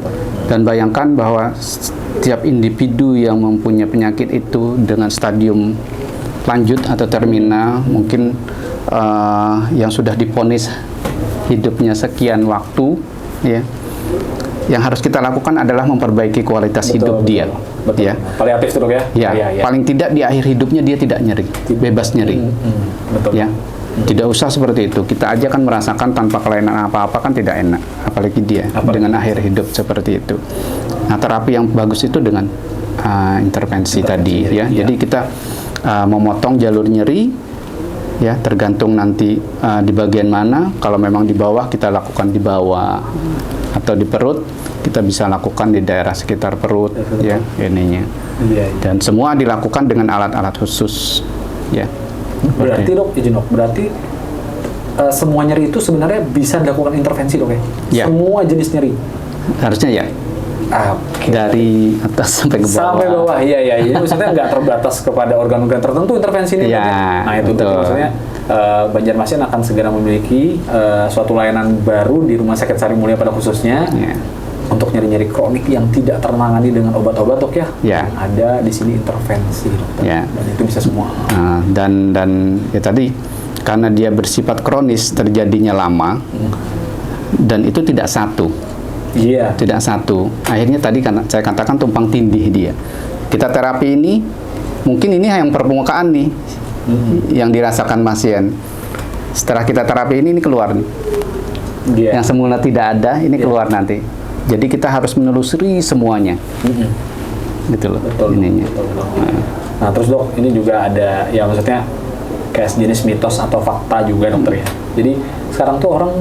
Dan bayangkan bahwa setiap individu yang mempunyai penyakit itu dengan stadium lanjut atau terminal, mungkin yang sudah divonis hidupnya sekian waktu, ya. Yang harus kita lakukan adalah memperbaiki kualitas hidup dia. Betul. Ya. Paliatif tuh ya. Ya. Paling tidak di akhir hidupnya dia tidak nyeri, bebas nyeri. Betul. Ya. Tidak usah seperti itu. Kita aja kan merasakan tanpa kelainan apa-apa kan tidak enak, apalagi dia dengan akhir hidup seperti itu. Nah, terapi yang bagus itu dengan intervensi tadi ya. Jadi kita memotong jalur nyeri, ya, tergantung nanti di bagian mana. Kalau memang di bawah, kita lakukan di bawah, atau di perut kita bisa lakukan di daerah sekitar perut, ya, ininya. Dan semua dilakukan dengan alat-alat khusus, ya. Berarti dok, izin dok, berarti semua nyeri itu sebenarnya bisa dilakukan intervensi dok ya? Semua jenis nyeri? Harusnya ya. Dari atas sampai ke bawah. Sampai bawah, iya. Jadi maksudnya nggak terbatas kepada organ-organ tertentu intervensi ini. Ya, nah itu maksudnya Banjarmasin akan segera memiliki suatu layanan baru di Rumah Sakit Sari Mulia pada khususnya untuk nyeri-nyeri kronik yang tidak tertangani dengan obat-obat dok ya. Ada di sini intervensi dokter. Dan itu bisa semua. Dan ya tadi karena dia bersifat kronis, terjadinya lama, dan itu tidak satu. Tidak satu. Akhirnya tadi kan saya katakan tumpang tindih dia. Kita terapi ini, mungkin ini yang permukaan nih, yang dirasakan pasien. Setelah kita terapi ini keluar nih. Yang semula tidak ada, ini keluar nanti. Jadi kita harus menelusuri semuanya. Gitu loh. Ininya. Nah terus dok, ini juga ada, ya maksudnya kayak jenis mitos atau fakta juga dokter ya. Jadi sekarang tuh orang,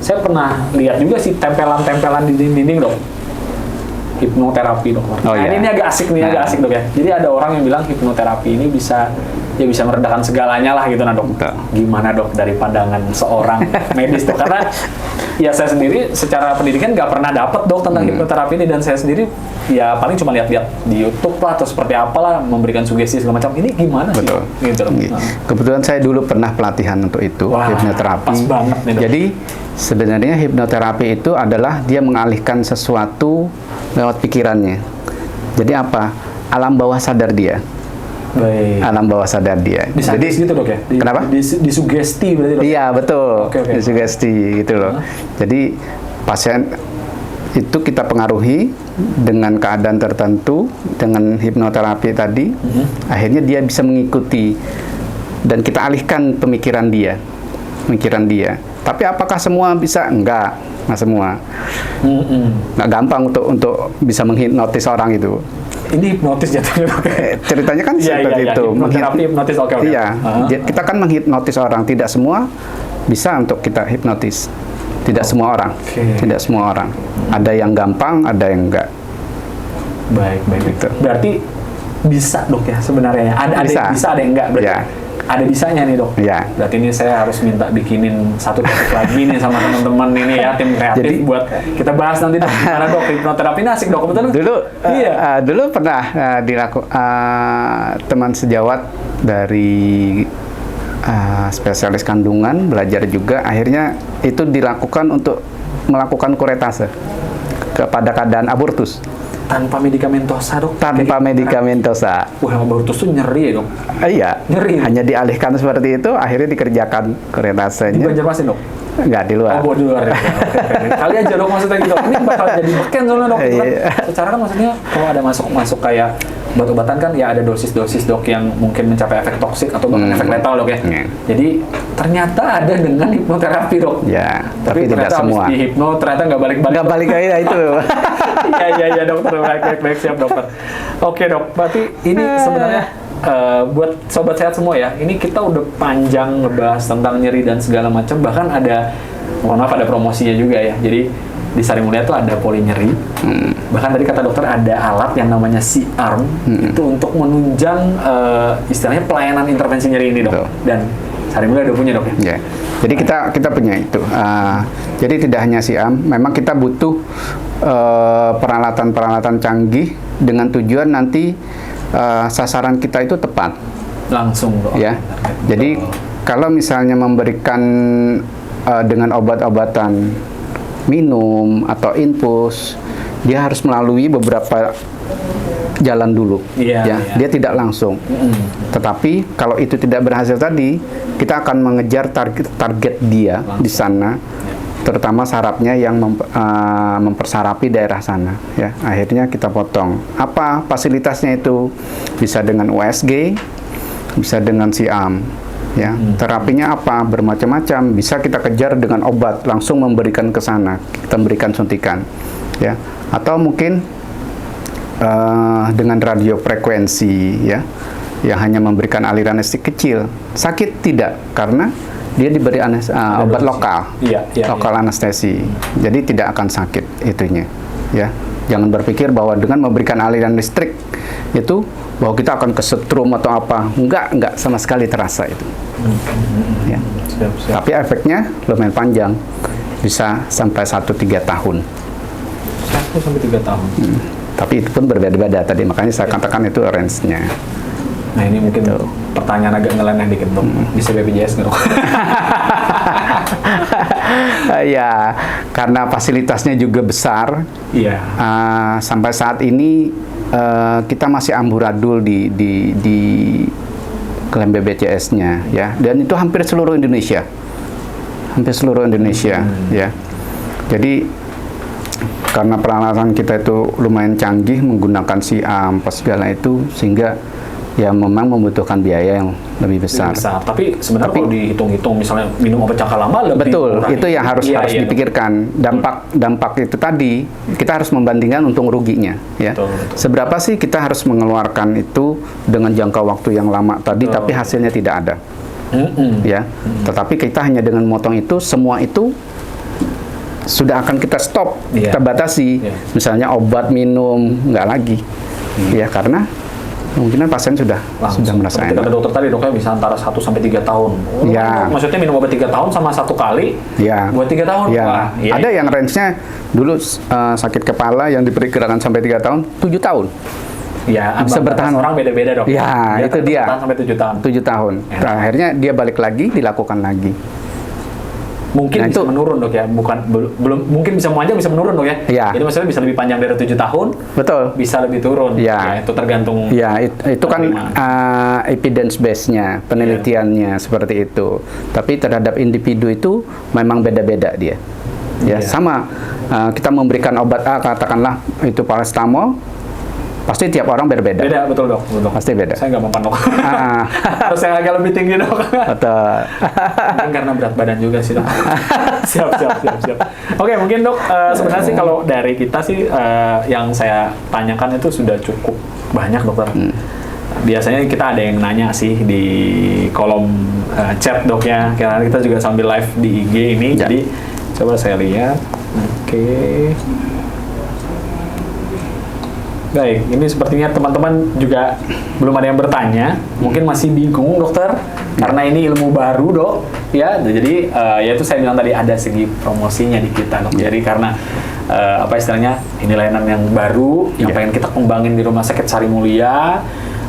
saya pernah lihat juga sih tempelan-tempelan di dinding dok, hipnoterapi dok. Ini agak asik dok ya. Jadi ada orang yang bilang hipnoterapi ini bisa meredakan segalanya lah gitu nah dok. Gimana dok dari pandangan seorang medis dok? Karena ya saya sendiri secara pendidikan nggak pernah dapet dok tentang hipnoterapi ini, dan saya sendiri ya paling cuma lihat-lihat di YouTube lah atau seperti apalah, memberikan sugesti segala macam. Ini gimana sih? Gitu dok. Kebetulan saya dulu pernah pelatihan untuk itu. Hipnoterapi. Pas banget nih dok. Jadi sebenarnya hipnoterapi itu adalah dia mengalihkan sesuatu lewat pikirannya. Jadi apa? Alam bawah sadar dia. Alam bawah sadar dia. Jadi gitu dok ya? Kenapa? Disugesti berarti dok? Iya betul. Disugesti gitu loh. Jadi pasien itu kita pengaruhi dengan keadaan tertentu dengan hipnoterapi tadi. Akhirnya dia bisa mengikuti dan kita alihkan pemikiran dia. Tapi apakah semua bisa? Enggak semua. Nggak gampang untuk bisa menghipnotis orang itu. Ini hipnotis jatuhnya dok. Ceritanya kan seperti itu. Hipnotis, oke. Iya, kita kan menghipnotis orang. Tidak semua bisa untuk kita hipnotis. Tidak semua orang. Tidak semua orang. Ada yang gampang, ada yang enggak. Baik. Gitu. Berarti bisa dok ya sebenarnya. Ada yang bisa, ada yang enggak. Berarti ada bisanya nih dok. Berarti ini saya harus minta bikinin satu topik lagi nih sama teman-teman ini ya, tim kreatif buat kita bahas nanti dok. Karena dok hipnoterapi ini asik dok, betul? Dulu pernah teman sejawat dari spesialis kandungan belajar juga. Akhirnya itu dilakukan untuk melakukan kuretase. kepada keadaan abortus. Tanpa medikamentosa dok? Tanpa medikamentosa. Wah, abortus tuh nyeri ya dok? Iya. Nyeri. Hanya dialihkan seperti itu, akhirnya dikerjakan Di kurentasenya. Banjarmasin dok? Enggak, di luar. Oh, di luar ya. Oke. Kali aja dok maksudnya gitu. Ini bakal jadi beken soalnya dok. Gitu kan. Secara kan maksudnya kalau ada masuk kayak obat-obatan kan ya ada dosis-dosis dok yang mungkin mencapai efek toksik atau bahkan efek letal dok ya. Jadi ternyata ada dengan hipnoterapi dok. Ya, tapi tidak semua. Di hipno ternyata nggak balik-balik. Nggak balik kayak itu. Iya dokter, baik siap dokter. Oke dok, berarti ini sebenarnya buat sobat sehat semua ya, ini kita udah panjang ngebahas tentang nyeri dan segala macam, bahkan ada, mohon maaf, ada promosinya juga ya. Jadi di Sari Mulia tuh ada poli nyeri, bahkan tadi kata dokter ada alat yang namanya C-arm, itu untuk menunjang istilahnya pelayanan intervensi nyeri ini dok. Betul. Dan Sari Mulia udah punya dok ya? Ya. Jadi kita punya itu. Jadi tidak hanya C-arm, memang kita butuh peralatan-peralatan canggih dengan tujuan nanti sasaran kita itu tepat. Langsung dok. Ya. Jadi kalau misalnya memberikan dengan obat-obatan minum atau infus, dia harus melalui beberapa jalan dulu. Iya. Dia tidak langsung. Tetapi kalau itu tidak berhasil tadi, kita akan mengejar target dia langsung di sana, terutama sarafnya yang mempersarapi daerah sana. Ya, akhirnya kita potong. Apa fasilitasnya itu? Bisa dengan USG, bisa dengan C-arm. Ya, terapinya apa? Bermacam-macam. Bisa kita kejar dengan obat, langsung memberikan ke sana. Kita berikan suntikan. Ya, atau mungkin dengan radiofrekuensi, ya, yang hanya memberikan aliran listrik kecil. Sakit tidak, karena dia diberi obat lokal, lokal anestesi. Jadi tidak akan sakit itunya. Ya, jangan berpikir bahwa dengan memberikan aliran listrik itu bahwa kita akan kesetrum atau apa. Enggak sama sekali terasa itu. Ya. Siap. Tapi efeknya lumayan panjang, bisa sampai 1-3 tahun. 1-3 tahun. Tapi itu pun berbeda-beda tadi, makanya saya katakan itu range-nya. Nah ini mungkin pertanyaan agak ngeleneh dikit dok. Bisa BPJS nggak dok? Ya, karena fasilitasnya juga besar. Iya. Sampai saat ini kita masih amburadul di klaim BPJS-nya, ya. Dan itu hampir seluruh Indonesia, ya. Jadi karena peralatan kita itu lumayan canggih menggunakan C-arm segala itu, sehingga ya memang membutuhkan biaya yang lebih besar. Tapi sebenarnya kalau dihitung-hitung misalnya minum obat jangka lama lebih murah. Itu yang harus dipikirkan. Dampak itu tadi kita harus membandingkan untung ruginya, ya. Betul. Seberapa sih kita harus mengeluarkan itu dengan jangka waktu yang lama tadi, tapi hasilnya tidak ada. Ya. Tetapi kita hanya dengan memotong itu, semua itu sudah akan kita stop, kita batasi. Misalnya obat minum nggak lagi, ya, karena kemungkinan pasien sudah merasa enak. Kata dokter tadi, dokternya bisa antara 1-3 tahun. Ya. Maksudnya minum obat 3 tahun sama 1 kali, buat 3 tahun. Ya. Wah, ada yang range-nya dulu sakit kepala yang diperkirakan sampai 3 tahun, 7 tahun. Ya, bisa bertahan. Orang beda-beda dok. Ya, itu dia. Sampai 7 tahun. 7 tahun. Akhirnya dia balik lagi, dilakukan lagi. Mungkin bisa menurun dok ya, belum mungkin bisa memanjang, bisa menurun dok ya. Ya. Jadi maksudnya bisa lebih panjang dari 7 tahun. Betul. Bisa lebih turun. Ya, itu tergantung. Ya, itu kan evidence base-nya, penelitiannya seperti itu. Tapi terhadap individu itu memang beda-beda dia. Ya, sama kita memberikan obat A, katakanlah itu paracetamol, pasti tiap orang berbeda. Beda, betul dok. Pasti beda. Saya nggak mempan dok. Harus yang agak lebih tinggi dok. Betul. Mungkin karena berat badan juga sih dok. Siap. Oke, mungkin dok, sebenarnya sih kalau dari kita sih yang saya tanyakan itu sudah cukup banyak dokter. Biasanya kita ada yang nanya sih di kolom chat dok ya, karena kita juga sambil live di IG ini. Ya. Jadi coba saya lihat. Oke. Baik, ini sepertinya teman-teman juga belum ada yang bertanya, mungkin masih bingung dokter, karena ini ilmu baru dok, ya. Jadi ya itu saya bilang tadi ada segi promosinya di kita dok. Jadi karena apa istilahnya ini layanan yang baru yang pengen kita kembangin di Rumah Sakit Sari Mulia.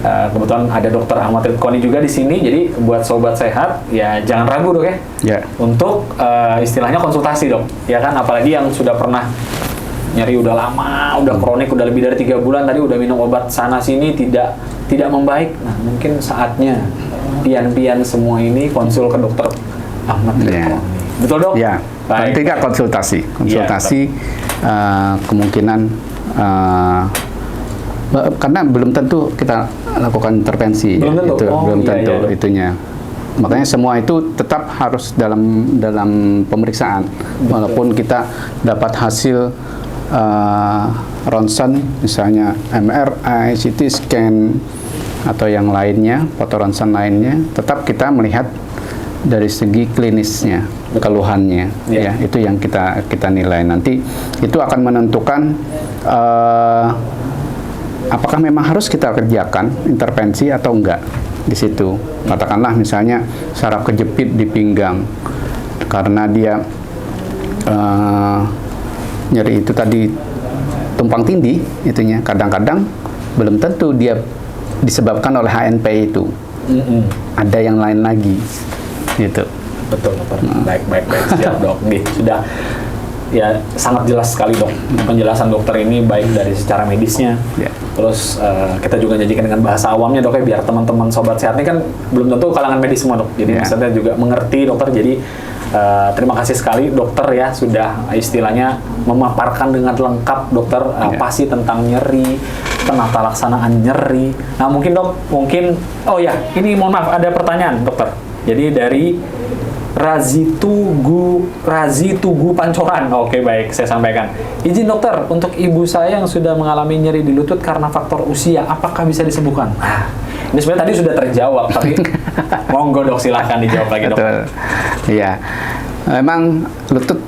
Kebetulan ada Dokter Ahmad Koni juga di sini, jadi buat sobat sehat ya jangan ragu dok ya, untuk istilahnya konsultasi dok, ya kan, apalagi yang sudah pernah nyeri udah lama, udah kronik, udah lebih dari 3 bulan, tadi udah minum obat sana sini tidak membaik. Nah, mungkin saatnya pian-pian semua ini konsul ke dokter Ahmad Triawan. Betul, Dok? Ya. Penting nggak konsultasi? Konsultasi kemungkinan karena belum tentu kita lakukan intervensi. Belum tentu. Belum tentu itunya. Makanya semua itu tetap harus dalam pemeriksaan. Betul. Walaupun kita dapat hasil ronsen, misalnya MRI, CT scan atau yang lainnya, foto ronsen lainnya, tetap kita melihat dari segi klinisnya, keluhannya, ya itu yang kita nilai. Nanti itu akan menentukan apakah memang harus kita kerjakan intervensi atau enggak di situ. Katakanlah misalnya saraf kejepit di pinggang karena dia nyeri itu tadi tumpang tindih itunya, kadang-kadang belum tentu dia disebabkan oleh HNP itu. Ada yang lain lagi gitu. Betul, Dokter. Baik. Siap, Dok. Sudah ya sangat jelas sekali, Dok. Penjelasan dokter ini baik dari secara medisnya. Terus kita juga nyajikan dengan bahasa awamnya, Dok, ya, biar teman-teman sobat sehat ini kan belum tentu kalangan medis semua, Dok. Jadi maksudnya juga mengerti, Dokter. Jadi terima kasih sekali, Dokter, ya, sudah istilahnya memaparkan dengan lengkap, Dokter, apa sih tentang nyeri, penata laksanaan nyeri. Nah, mungkin, Dok, oh ya, ini mohon maaf ada pertanyaan, Dokter. Jadi dari Razi Tugu Pancoran. Oke, baik, saya sampaikan. Izin, Dokter, untuk ibu saya yang sudah mengalami nyeri di lutut karena faktor usia, apakah bisa disembuhkan? Ini sebenarnya tadi sudah terjawab, tapi monggo, Dok, silahkan dijawab lagi, Dok. Iya, memang lutut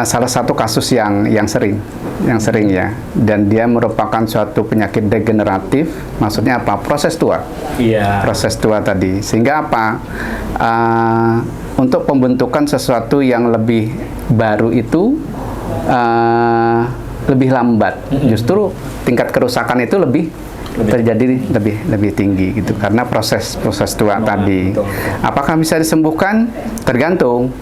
salah satu kasus yang sering ya, dan dia merupakan suatu penyakit degeneratif. Maksudnya apa? Proses tua. Iya. Proses tua tadi. Sehingga apa? Untuk pembentukan sesuatu yang lebih baru itu lebih lambat. Justru tingkat kerusakan itu terjadi lebih tinggi gitu, karena proses tua tadi. Betul. Apakah bisa disembuhkan? Tergantung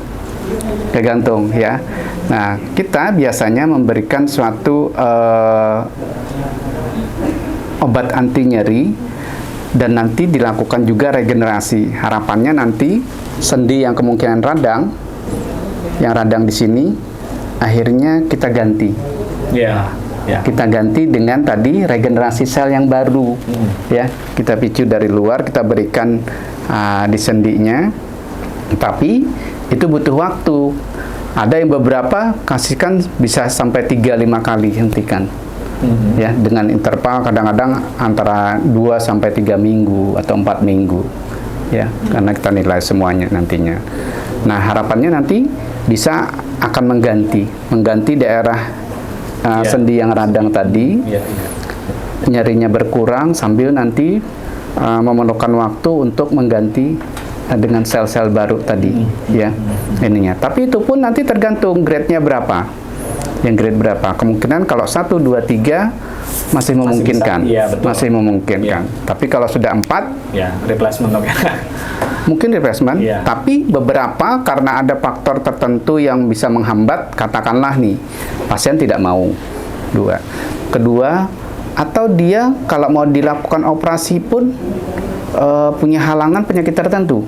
ya. Nah, kita biasanya memberikan suatu obat anti nyeri dan nanti dilakukan juga regenerasi. Harapannya nanti sendi yang kemungkinan radang di sini akhirnya kita ganti. Kita ganti dengan tadi regenerasi sel yang baru. Ya, kita picu dari luar, kita berikan di sendinya. Tapi itu butuh waktu. Ada yang beberapa kasihkan bisa sampai 3-5 kali hentikan. Ya, dengan interval kadang-kadang antara 2 sampai 3 minggu atau 4 minggu. Ya, karena kita nilai semuanya nantinya. Nah, harapannya nanti bisa akan mengganti daerah sendi yang radang tadi. Nyerinya berkurang sambil nanti memerlukan waktu untuk mengganti dengan sel-sel baru tadi, ya ininya. Tapi itu pun nanti tergantung grade-nya berapa. Yang grade berapa? Kemungkinan kalau 1, 2, 3 masih memungkinkan. Masih memungkinkan. Tapi kalau sudah 4, replacement, Dok, ya. Mungkin replacement, tapi beberapa karena ada faktor tertentu yang bisa menghambat, katakanlah nih, pasien tidak mau. Kedua, atau dia kalau mau dilakukan operasi pun punya halangan penyakit tertentu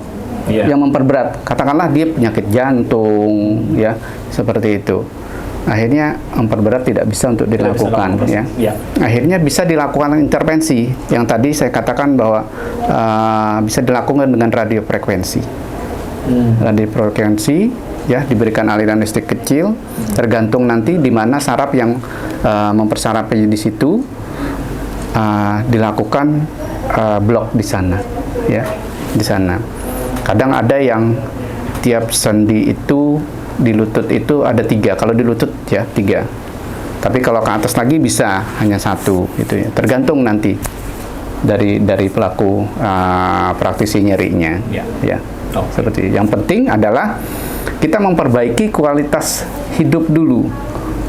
yang memperberat. Katakanlah dia penyakit jantung, ya, seperti itu. Akhirnya memperberat, tidak bisa untuk dilakukan, ya. Akhirnya bisa dilakukan intervensi yang tadi saya katakan bahwa bisa dilakukan dengan radiofrekuensi. Radiofrekuensi, ya, diberikan aliran listrik kecil, tergantung nanti di mana saraf yang mempersarafnya di situ, dilakukan blok di sana, ya, di sana. Kadang ada yang tiap sendi itu di lutut itu ada 3. Kalau di lutut ya 3. Tapi kalau ke atas lagi bisa hanya 1, gitu ya. Tergantung nanti dari pelaku praktisi nyerinya, ya. Seperti yang penting adalah kita memperbaiki kualitas hidup dulu,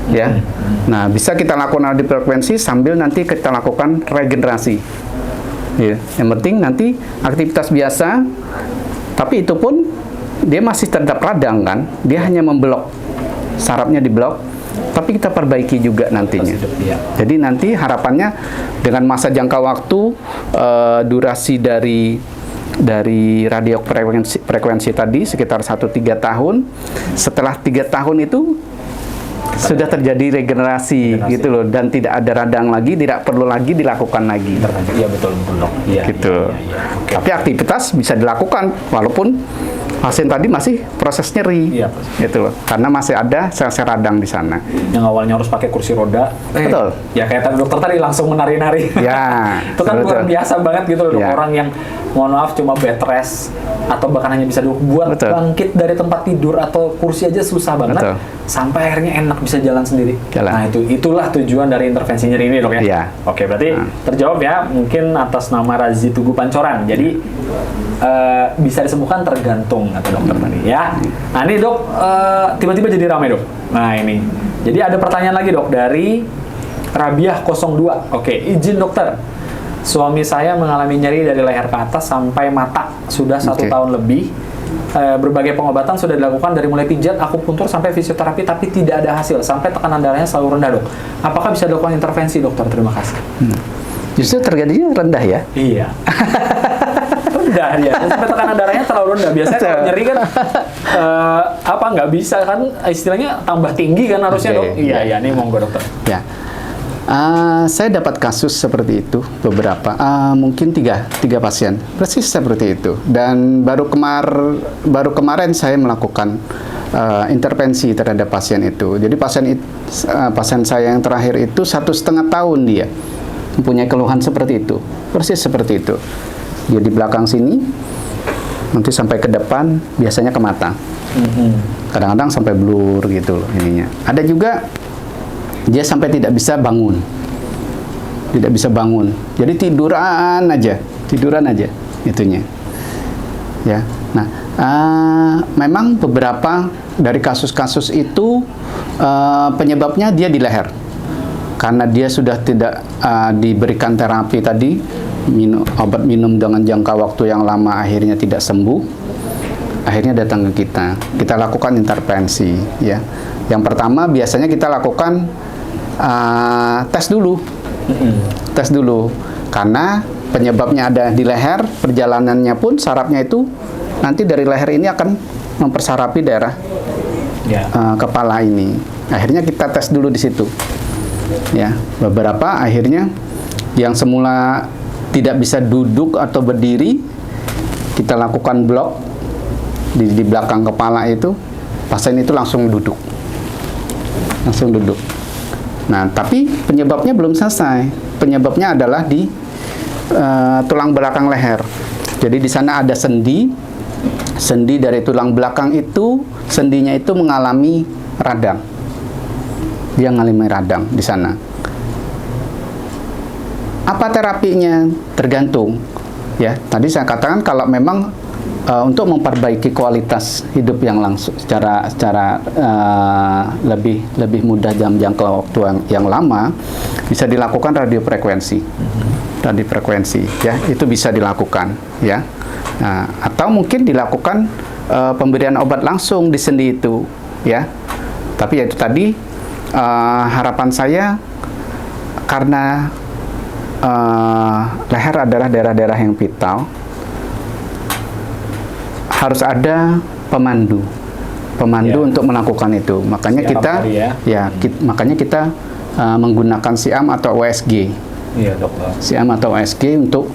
ya. Nah, bisa kita lakukan radiofrekuensi sambil nanti kita lakukan regenerasi. Ya. Yang penting nanti aktivitas biasa, tapi itu pun dia masih tetap radang kan, dia hanya memblok, sarafnya diblok, tapi kita perbaiki juga nantinya. Jadi nanti harapannya dengan masa jangka waktu, durasi dari radio frekuensi tadi sekitar 1-3 tahun. Setelah 3 tahun itu sudah terjadi regenerasi gitu loh, dan tidak ada radang lagi, tidak perlu lagi dilakukan lagi. Iya betul dok. Iya. Gitu. Okay. Tapi aktivitas bisa dilakukan walaupun pasien tadi masih proses nyeri, gitu loh, karena masih ada sel-sel radang di sana. Yang awalnya harus pakai kursi roda, betul. Ya kayak tadi dokter tadi langsung menari-nari. Ya. Itu kan luar biasa banget gitu loh, orang yang mohon maaf cuma bed rest atau bahkan hanya bisa duduk, buat bangkit dari tempat tidur atau kursi aja susah banget. Sampai akhirnya enak bisa jalan sendiri. Nah itulah tujuan dari intervensi nyeri ini dok ya. Iya. Oke, berarti terjawab ya, mungkin atas nama Razi Tugu Pancoran. Jadi bisa disembuhkan tergantung kata dokter tadi ya. Nah ini dok, tiba-tiba jadi ramai dok. Nah ini, jadi ada pertanyaan lagi dok dari Rabiah 02. Oke, izin dokter. Suami saya mengalami nyeri dari leher ke atas sampai mata sudah 1 tahun lebih. Berbagai pengobatan sudah dilakukan dari mulai pijat, akupuntur sampai fisioterapi, tapi tidak ada hasil. Sampai tekanan darahnya selalu rendah dok. Apakah bisa dilakukan intervensi dokter? Terima kasih. Justru terjadinya rendah ya? Iya. Rendah ya. Sampai tekanan darahnya terlalu rendah. Biasanya kalau nyeri kan nggak bisa kan, istilahnya tambah tinggi kan harusnya dok. Iya. Ini monggo dokter. Ya. Saya dapat kasus seperti itu beberapa, mungkin tiga pasien persis seperti itu, dan baru kemarin saya melakukan intervensi terhadap pasien itu. Jadi pasien saya yang terakhir itu 1,5 tahun dia mempunyai keluhan seperti itu, persis seperti itu. Dia di belakang sini, nanti sampai ke depan, biasanya ke mata, kadang-kadang sampai blur gitu loh ininya. Ada juga dia sampai tidak bisa bangun, jadi tiduran aja itunya ya. Nah memang beberapa dari kasus-kasus itu penyebabnya dia di leher, karena dia sudah tidak diberikan terapi tadi, obat minum dengan jangka waktu yang lama, akhirnya tidak sembuh, akhirnya datang ke kita lakukan intervensi ya. Yang pertama biasanya kita lakukan tes dulu, karena penyebabnya ada di leher, perjalanannya pun sarafnya itu nanti dari leher ini akan mempersarapi daerah kepala ini. Akhirnya kita tes dulu di situ ya. Beberapa akhirnya yang semula tidak bisa duduk atau berdiri, kita lakukan blok di belakang kepala itu, pasien itu langsung duduk. Nah, tapi penyebabnya belum selesai. Penyebabnya adalah di tulang belakang leher. Jadi di sana ada sendi dari tulang belakang itu, sendinya itu mengalami radang. Dia mengalami radang di sana. Apa terapinya? Tergantung. Ya, tadi saya katakan kalau memang untuk memperbaiki kualitas hidup yang langsung secara lebih mudah dalam jangka waktu yang lama, bisa dilakukan radiofrekuensi ya, itu bisa dilakukan ya. Nah, atau mungkin dilakukan pemberian obat langsung di sendi itu ya. Tapi ya itu tadi, harapan saya karena leher adalah daerah-daerah yang vital, harus ada pemandu untuk melakukan itu. Makanya makanya kita menggunakan SIAM atau USG. Iya, dokter. SIAM atau USG untuk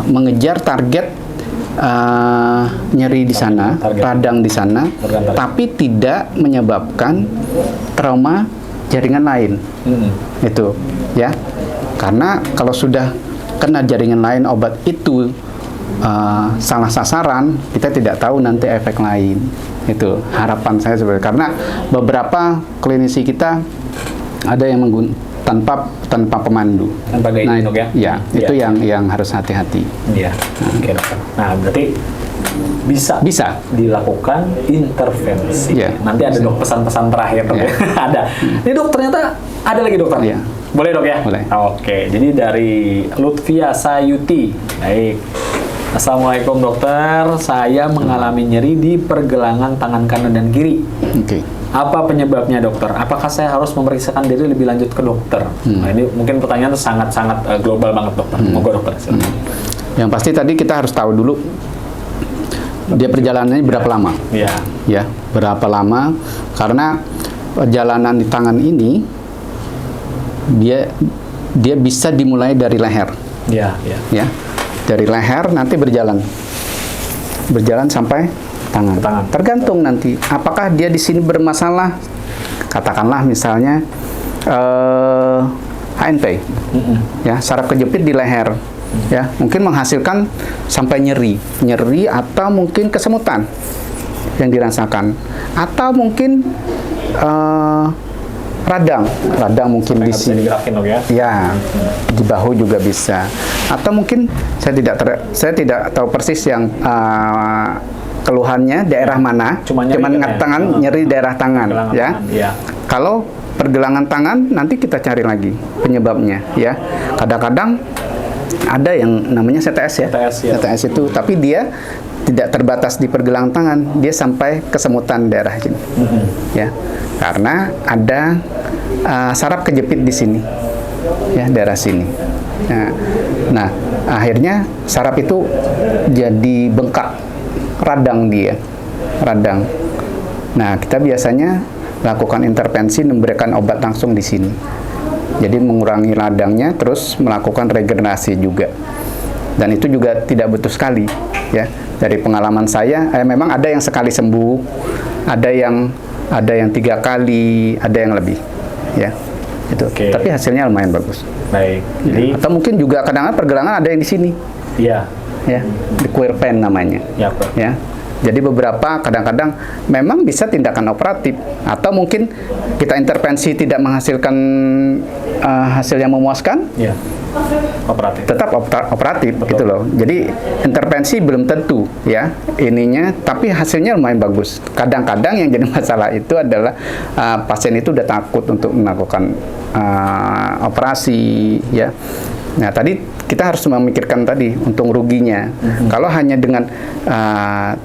mengejar target nyeri di sana, radang di sana, tapi tidak menyebabkan trauma jaringan lain. Itu ya. Karena kalau sudah kena jaringan lain, obat itu salah sasaran, kita tidak tahu nanti efek lain. Itu harapan saya sebenarnya, karena beberapa klinisi kita ada yang tanpa pemandu. Tanpa guiding, ya, itu yang harus hati-hati. Iya. Oke, dokter. Nah, berarti bisa dilakukan intervensi. Nanti ada dok pesan-pesan terakhir dok ya. Ada. Ini dok, ternyata ada lagi dokter. Boleh dok ya? Boleh. Oke, jadi dari Lutfia Sayuti. Baik. Assalamualaikum dokter, saya mengalami nyeri di pergelangan tangan kanan dan kiri. Apa penyebabnya dokter? Apakah saya harus memeriksakan diri lebih lanjut ke dokter? Nah, ini mungkin pertanyaan sangat-sangat global banget dokter. Moga dokter. Yang pasti tadi kita harus tahu dulu dia perjalanannya berapa lama. Iya. Ya, berapa lama? Karena perjalanan di tangan ini dia bisa dimulai dari leher. Iya, iya. Ya. Dari leher nanti berjalan sampai tangan. Tergantung nanti apakah dia di sini bermasalah, katakanlah misalnya HNP, ya, saraf kejepit di leher, ya, mungkin menghasilkan sampai nyeri atau mungkin kesemutan yang dirasakan, atau mungkin radang mungkin di sini, ya, di bahu juga bisa, atau mungkin saya tidak tahu persis yang keluhannya daerah mana, cuman tangan, nyeri daerah tangan, ya. Kalau pergelangan tangan nanti kita cari lagi penyebabnya, ya. Kadang-kadang ada yang namanya CTS, ya. CTS itu, tapi dia tidak terbatas di pergelangan tangan, dia sampai kesemutan daerah sini, ya. Karena ada saraf kejepit di sini, ya, daerah sini. Nah, akhirnya saraf itu jadi bengkak. Radang. Nah, kita biasanya lakukan intervensi, memberikan obat langsung di sini. Jadi mengurangi radangnya, terus melakukan regenerasi juga. Dan itu juga tidak butuh sekali, ya. Dari pengalaman saya, memang ada yang sekali sembuh, ada yang 3 kali, ada yang lebih, ya. Itu. Okay. Tapi hasilnya lumayan bagus. Baik. Jadi atau mungkin juga kadang-kadang pergelangan ada yang di sini. Iya. Ya, di queer pen namanya. Ya. Jadi beberapa kadang-kadang memang bisa tindakan operatif, atau mungkin kita intervensi tidak menghasilkan hasil yang memuaskan. Ya. Operatif. Tetap operatif. Betul. Gitu loh. Jadi intervensi belum tentu, ya, ininya, tapi hasilnya lumayan bagus. Kadang-kadang yang jadi masalah itu adalah pasien itu udah takut untuk melakukan operasi, ya. Nah, tadi kita harus memikirkan tadi untung ruginya. Kalau hanya dengan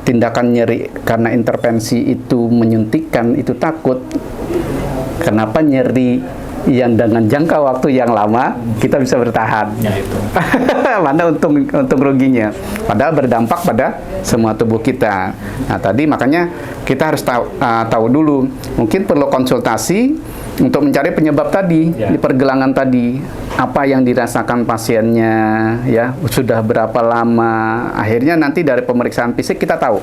tindakan nyeri karena intervensi itu menyuntikkan, itu takut. Kenapa nyeri yang dengan jangka waktu yang lama kita bisa bertahan? Ya, itu. Mana untung ruginya? Padahal berdampak pada semua tubuh kita. Nah, tadi makanya kita harus tahu dulu. Mungkin perlu konsultasi untuk mencari penyebab tadi, di pergelangan tadi, apa yang dirasakan pasiennya, ya, sudah berapa lama. Akhirnya nanti dari pemeriksaan fisik kita tahu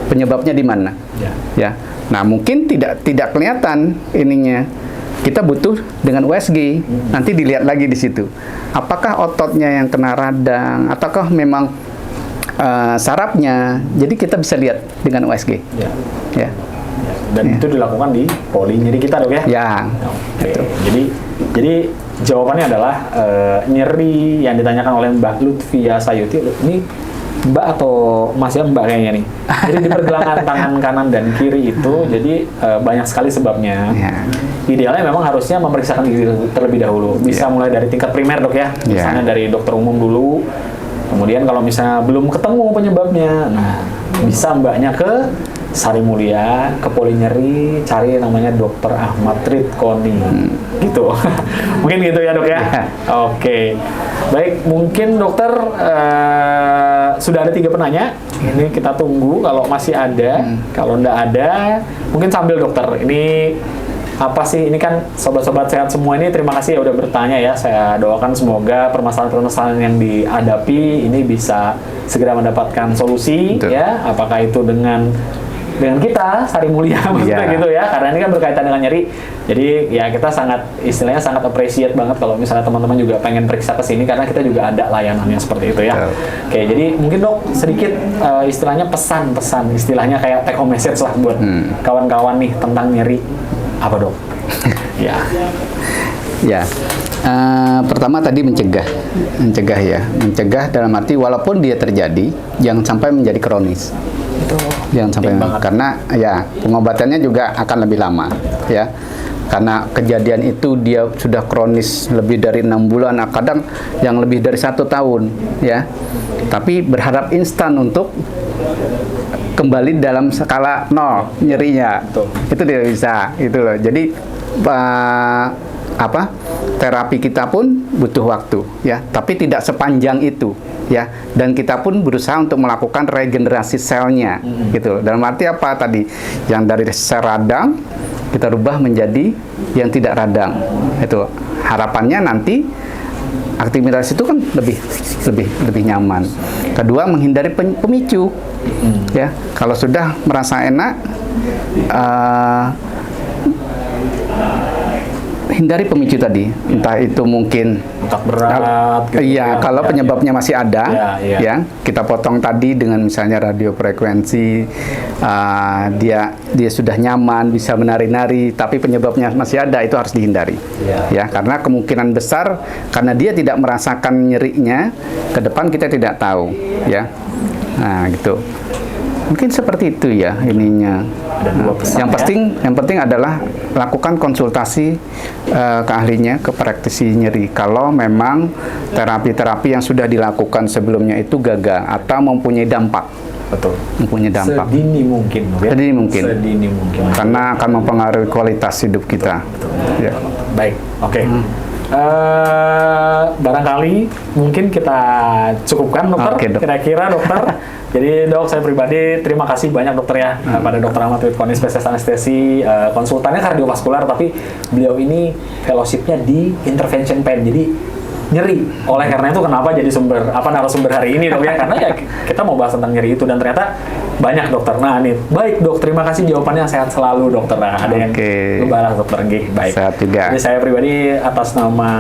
penyebabnya di mana, ya. Nah, mungkin tidak kelihatan ininya. Kita butuh dengan USG, nanti dilihat lagi di situ. Apakah ototnya yang kena radang, ataukah memang sarafnya? Jadi kita bisa lihat dengan USG, ya. Dan itu dilakukan di poli nyeri kita, dok, ya? Ya. Oke. Jadi jawabannya adalah nyeri yang ditanyakan oleh Mbak Lutfia Sayuti. Ini Mbak atau Mas, ya, Mbak kayaknya nih. Jadi di pergelangan tangan kanan dan kiri itu, jadi banyak sekali sebabnya. Idealnya memang harusnya memeriksakan diri terlebih dahulu. Bisa mulai dari tingkat primer, dok, ya. Misalnya dari dokter umum dulu. Kemudian kalau misalnya belum ketemu penyebabnya, nah, bisa Mbaknya ke Sari Mulia, ke poli nyeri, cari namanya Dr. Ahmad Ridkoni, gitu. Mungkin gitu ya, dok, ya. Oke. Baik, mungkin dokter sudah ada 3 penanya. Ini kita tunggu kalau masih ada. Kalau enggak ada, mungkin sambil dokter. Ini apa sih? Ini kan sobat-sobat sehat semua ini, terima kasih ya udah bertanya, ya. Saya doakan semoga permasalahan-permasalahan yang dihadapi ini bisa segera mendapatkan solusi. Betul. Ya. Apakah itu dengan kita, Sari Mulia, maksudnya gitu, ya, karena ini kan berkaitan dengan nyeri. Jadi ya kita istilahnya sangat appreciate banget kalau misalnya teman-teman juga pengen periksa ke sini, karena kita juga ada layanan yang seperti itu, ya. Oke, jadi mungkin, dok, sedikit istilahnya pesan-pesan, istilahnya kayak take home message lah buat kawan-kawan nih tentang nyeri. Apa, dok? Ya. Ya. Pertama tadi mencegah, ya, mencegah dalam arti walaupun dia terjadi, jangan sampai menjadi kronis. Jangan sampai, karena ya pengobatannya juga akan lebih lama, ya. Karena kejadian itu dia sudah kronis lebih dari 6 bulan, kadang yang lebih dari 1 tahun, ya. Tapi berharap instan untuk kembali dalam skala 0 nyerinya. Betul. Itu tidak bisa, gitu loh. Jadi terapi kita pun butuh waktu, ya, tapi tidak sepanjang itu, ya. Dan kita pun berusaha untuk melakukan regenerasi selnya, gitu. Dalam arti apa tadi? Yang dari sel radang kita rubah menjadi yang tidak radang. Itu harapannya nanti aktivitas itu kan lebih nyaman. Kedua, menghindari pemicu. Ya, kalau sudah merasa enak, hindari pemicu tadi, entah itu mungkin otak berat. Gitu, iya, kalau penyebabnya masih ada, ya, kita potong tadi dengan misalnya radiofrekuensi, dia sudah nyaman, bisa menari-nari, tapi penyebabnya masih ada, itu harus dihindari, ya, karena kemungkinan besar karena dia tidak merasakan nyerinya, ke depan kita tidak tahu, ya, nah gitu. Mungkin seperti itu ya ininya. Yang penting adalah lakukan konsultasi ke ahlinya, ke praktisi nyeri. Kalau memang terapi-terapi yang sudah dilakukan sebelumnya itu gagal atau mempunyai dampak. Betul. Mempunyai dampak. Sedini mungkin. Ya? Sedini mungkin. Karena akan mempengaruhi kualitas hidup kita. Betul. Ya. Baik, oke. Barangkali mungkin kita cukupkan, dokter. Oke, dok. Kira-kira, dokter. Jadi dok, saya pribadi terima kasih banyak dokter ya pada Dr. Ahmad Ridvani, spesialis anestesi, konsultannya kardiovaskular, tapi beliau ini fellowship-nya di intervention pain, jadi nyeri. Oleh karena itu kenapa jadi narasumber hari ini dok ya, karena ya kita mau bahas tentang nyeri itu dan ternyata banyak dokter. Nah nih, baik dok, terima kasih jawabannya, sehat selalu dokter. Nah, ada yang balas dokter G, baik. Sehat juga. Jadi saya pribadi atas nama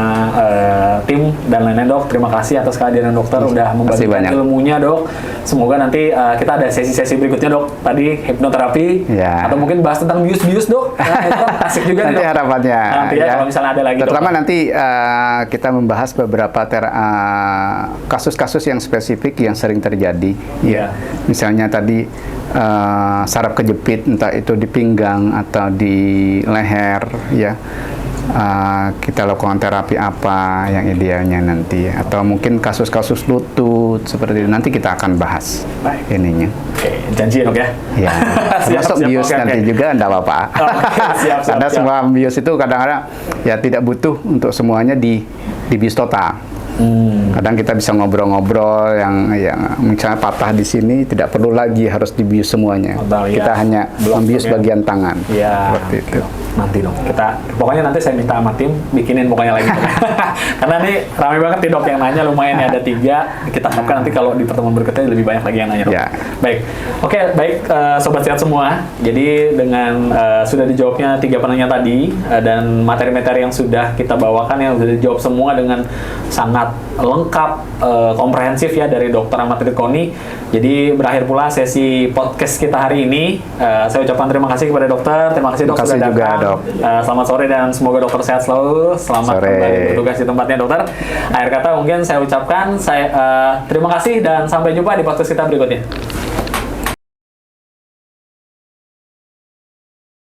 tim dan lain-lain dok, terima kasih atas kehadiran dokter udah membagikan ilmunya dok. Semoga nanti kita ada sesi-sesi berikutnya dok. Tadi hipnoterapi atau mungkin bahas tentang bius-bius dok. Nah, itu asik juga nanti nih, harapannya. Nanti ya, kalau misalnya ada lagi. Terutama nanti kita membahas beberapa kasus-kasus yang spesifik yang sering terjadi. Ya, misalnya tadi saraf kejepit, entah itu di pinggang atau di leher, ya. Kita lakukan terapi apa yang idealnya nanti, atau mungkin kasus-kasus lutut seperti itu, nanti kita akan bahas ininya. Oke, janji dok ya. Ya, termasuk bius nanti juga enggak apa-apa. Karena semua bius itu kadang-kadang ya tidak butuh untuk semuanya di bius total. Kadang kita bisa ngobrol-ngobrol yang misalnya patah di sini tidak perlu lagi harus dibius semuanya. Kita hanya membius bagian tangan. Ya, seperti itu. Nanti dong, pokoknya nanti saya minta sama tim bikinin pokoknya lagi. Karena ini ramai banget nih dok yang nanya, lumayan ya, ada 3. Kita harapkan nanti kalau di pertemuan berikutnya lebih banyak lagi yang nanya dok. Baik, oke, baik sobat sehat semua. Jadi dengan sudah dijawabnya 3 penanya tadi dan materi-materi yang sudah kita bawakan yang sudah dijawab semua dengan sangat lengkap, komprehensif ya dari Dr. Ahmad Ridvani. Jadi berakhir pula sesi podcast kita hari ini. Saya ucapkan terima kasih kepada dokter. Terima kasih dok sudah datang. Selamat sore dan semoga dokter sehat selalu. Selamat kembali bertugas di tempatnya dokter. Akhir kata mungkin saya ucapkan terima kasih dan sampai jumpa di podcast kita berikutnya.